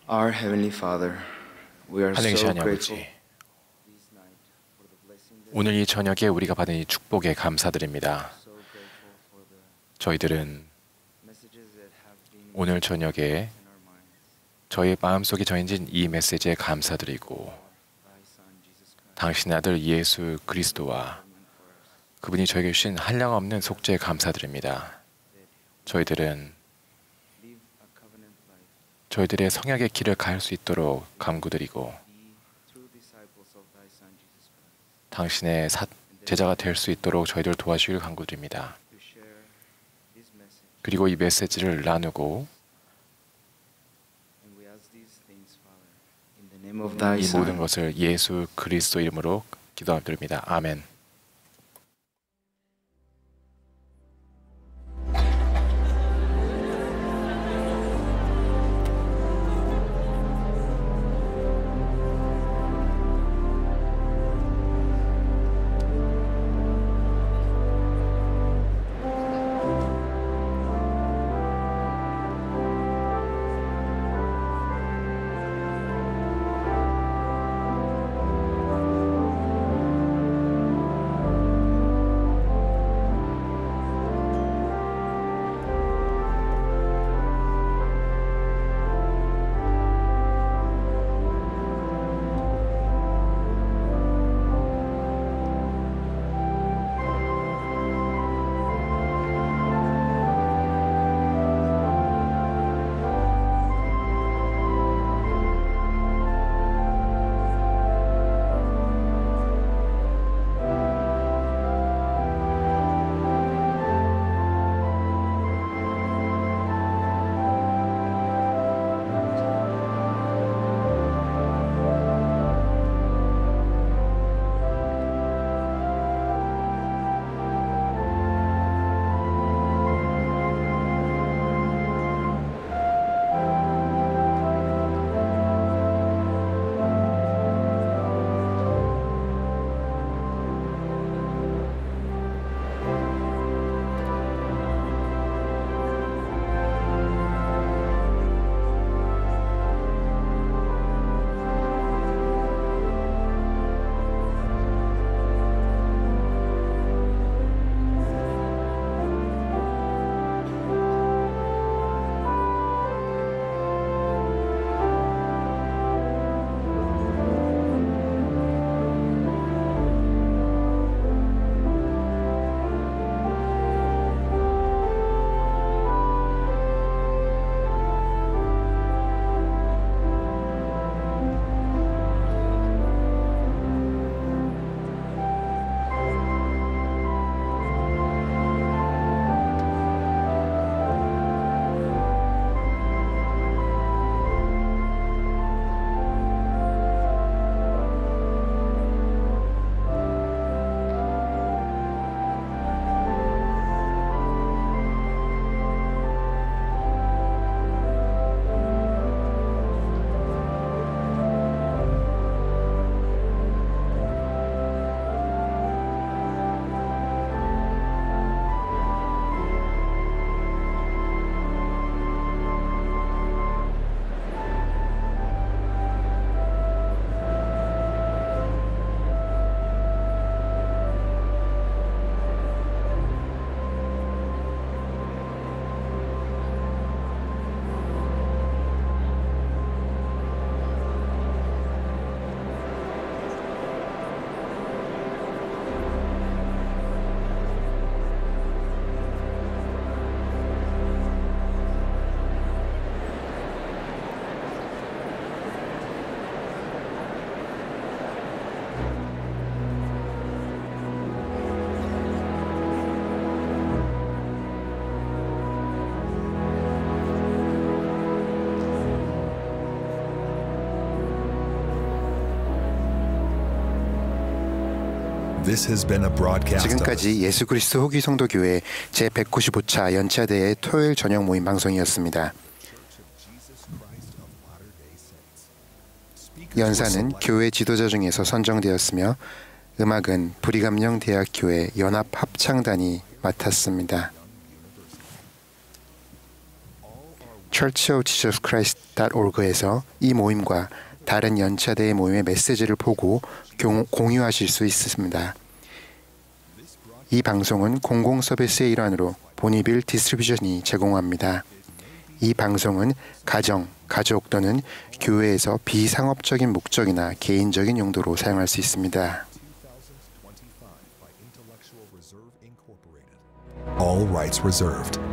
Our Heavenly Father, we are 하늘의 so 하나님 grateful. 아버지, 오늘 이 저녁에 우리가 받은 이 축복에 감사드립니다. 저희들은 오늘 저녁에 저희 마음속에 전해진 이 메시지에 감사드리고 당신의 아들 예수 그리스도와 그분이 저에게 주신 한량없는 속죄에 감사드립니다. 저희들은 저희들의 성약의 길을 갈 수 있도록 간구드리고 당신의 제자가 될 수 있도록 저희들 도와주길 간구드립니다. 그리고 이 메시지를 나누고 이 모든 것을 예수 그리스도 이름으로 기도드립니다. 아멘. 지금까지 예수 그리스도 후기 성도교회 제195차 연차대회 토요일 저녁 모임 방송이었습니다. 연사는 교회 지도자 중에서 선정되었으며 음악은 브리감령 대학교회 연합 합창단이 맡았습니다. churchofjesuschrist.org에서 이 모임과 다른 연차대의 모임의 메시지를 보고 공유하실 수 있습니다. 이 방송은 공공 서비스의 일환으로 보니빌 디스트리뷰션이 제공합니다. 이 방송은 가정, 가족 또는 교회에서 비상업적인 목적이나 개인적인 용도로 사용할 수 있습니다. All rights reserved.